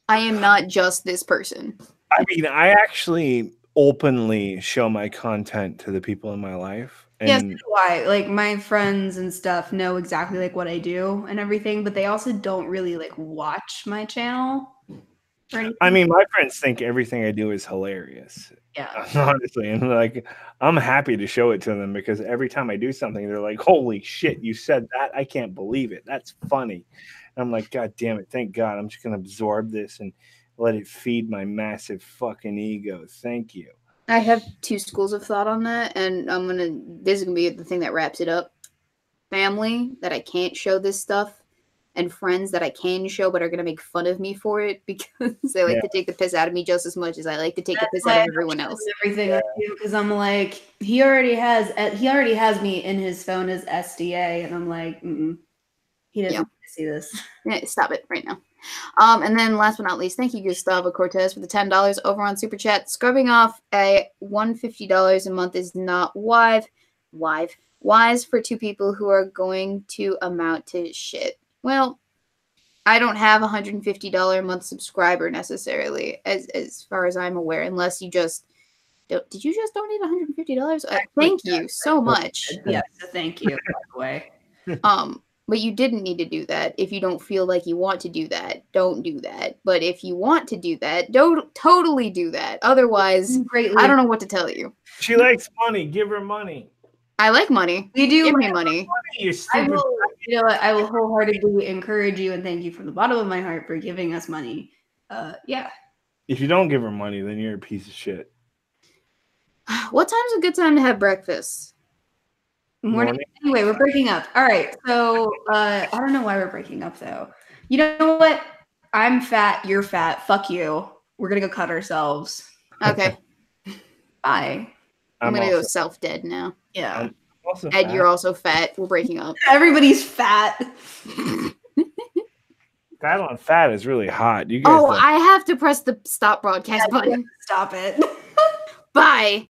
I am not just this person. I mean, I actually openly show my content to the people in my life. And yes, why? Like my friends and stuff know exactly like what I do and everything, but they also don't really like watch my channel. I mean, my friends think everything I do is hilarious. Yeah. Honestly, and like, I'm happy to show it to them because every time I do something, they're like, "Holy shit, you said that! I can't believe it. That's funny." And I'm like, "God damn it! Thank God. I'm just gonna absorb this and let it feed my massive fucking ego. Thank you." I have two schools of thought on that, and this is gonna be the thing that wraps it up. Family that I can't show this stuff, and friends that I can show but are gonna make fun of me for it because they like to take the piss out of me just as much as I like to take the piss out of everyone else. Everything I do, because I'm like, he already has me in his phone as SDA, and I'm like, he doesn't want to see this. Yeah, stop it right now. And then last but not least, thank you, Gustavo Cortez, for the $10 over on Super Chat. Scrubbing off a $150 a month is not wise for two people who are going to amount to shit. Well, I don't have a $150 a month subscriber necessarily, as far as I'm aware, unless you just did you just donate $150? Thank you so much. Yes, thank you, by the way. But you didn't need to do that. If you don't feel like you want to do that, don't do that. But if you want to do that, don't totally do that. Otherwise, I don't know what to tell you. She likes money. Give her money. I like money. We do. Give me money. You stupid. I will wholeheartedly encourage you and thank you from the bottom of my heart for giving us money. Yeah. If you don't give her money, then you're a piece of shit. What time's a good time to have breakfast? Morning. Anyway, we're breaking up. All right. So I don't know why we're breaking up though. You know what? I'm fat. You're fat. Fuck you. We're gonna go cut ourselves. Okay. Bye. I'm gonna go self-dead now. Yeah. Ed, you're also fat. We're breaking up. Everybody's fat. Fat on fat is really hot. You guys. I have to press the stop broadcast button. Stop it. Bye.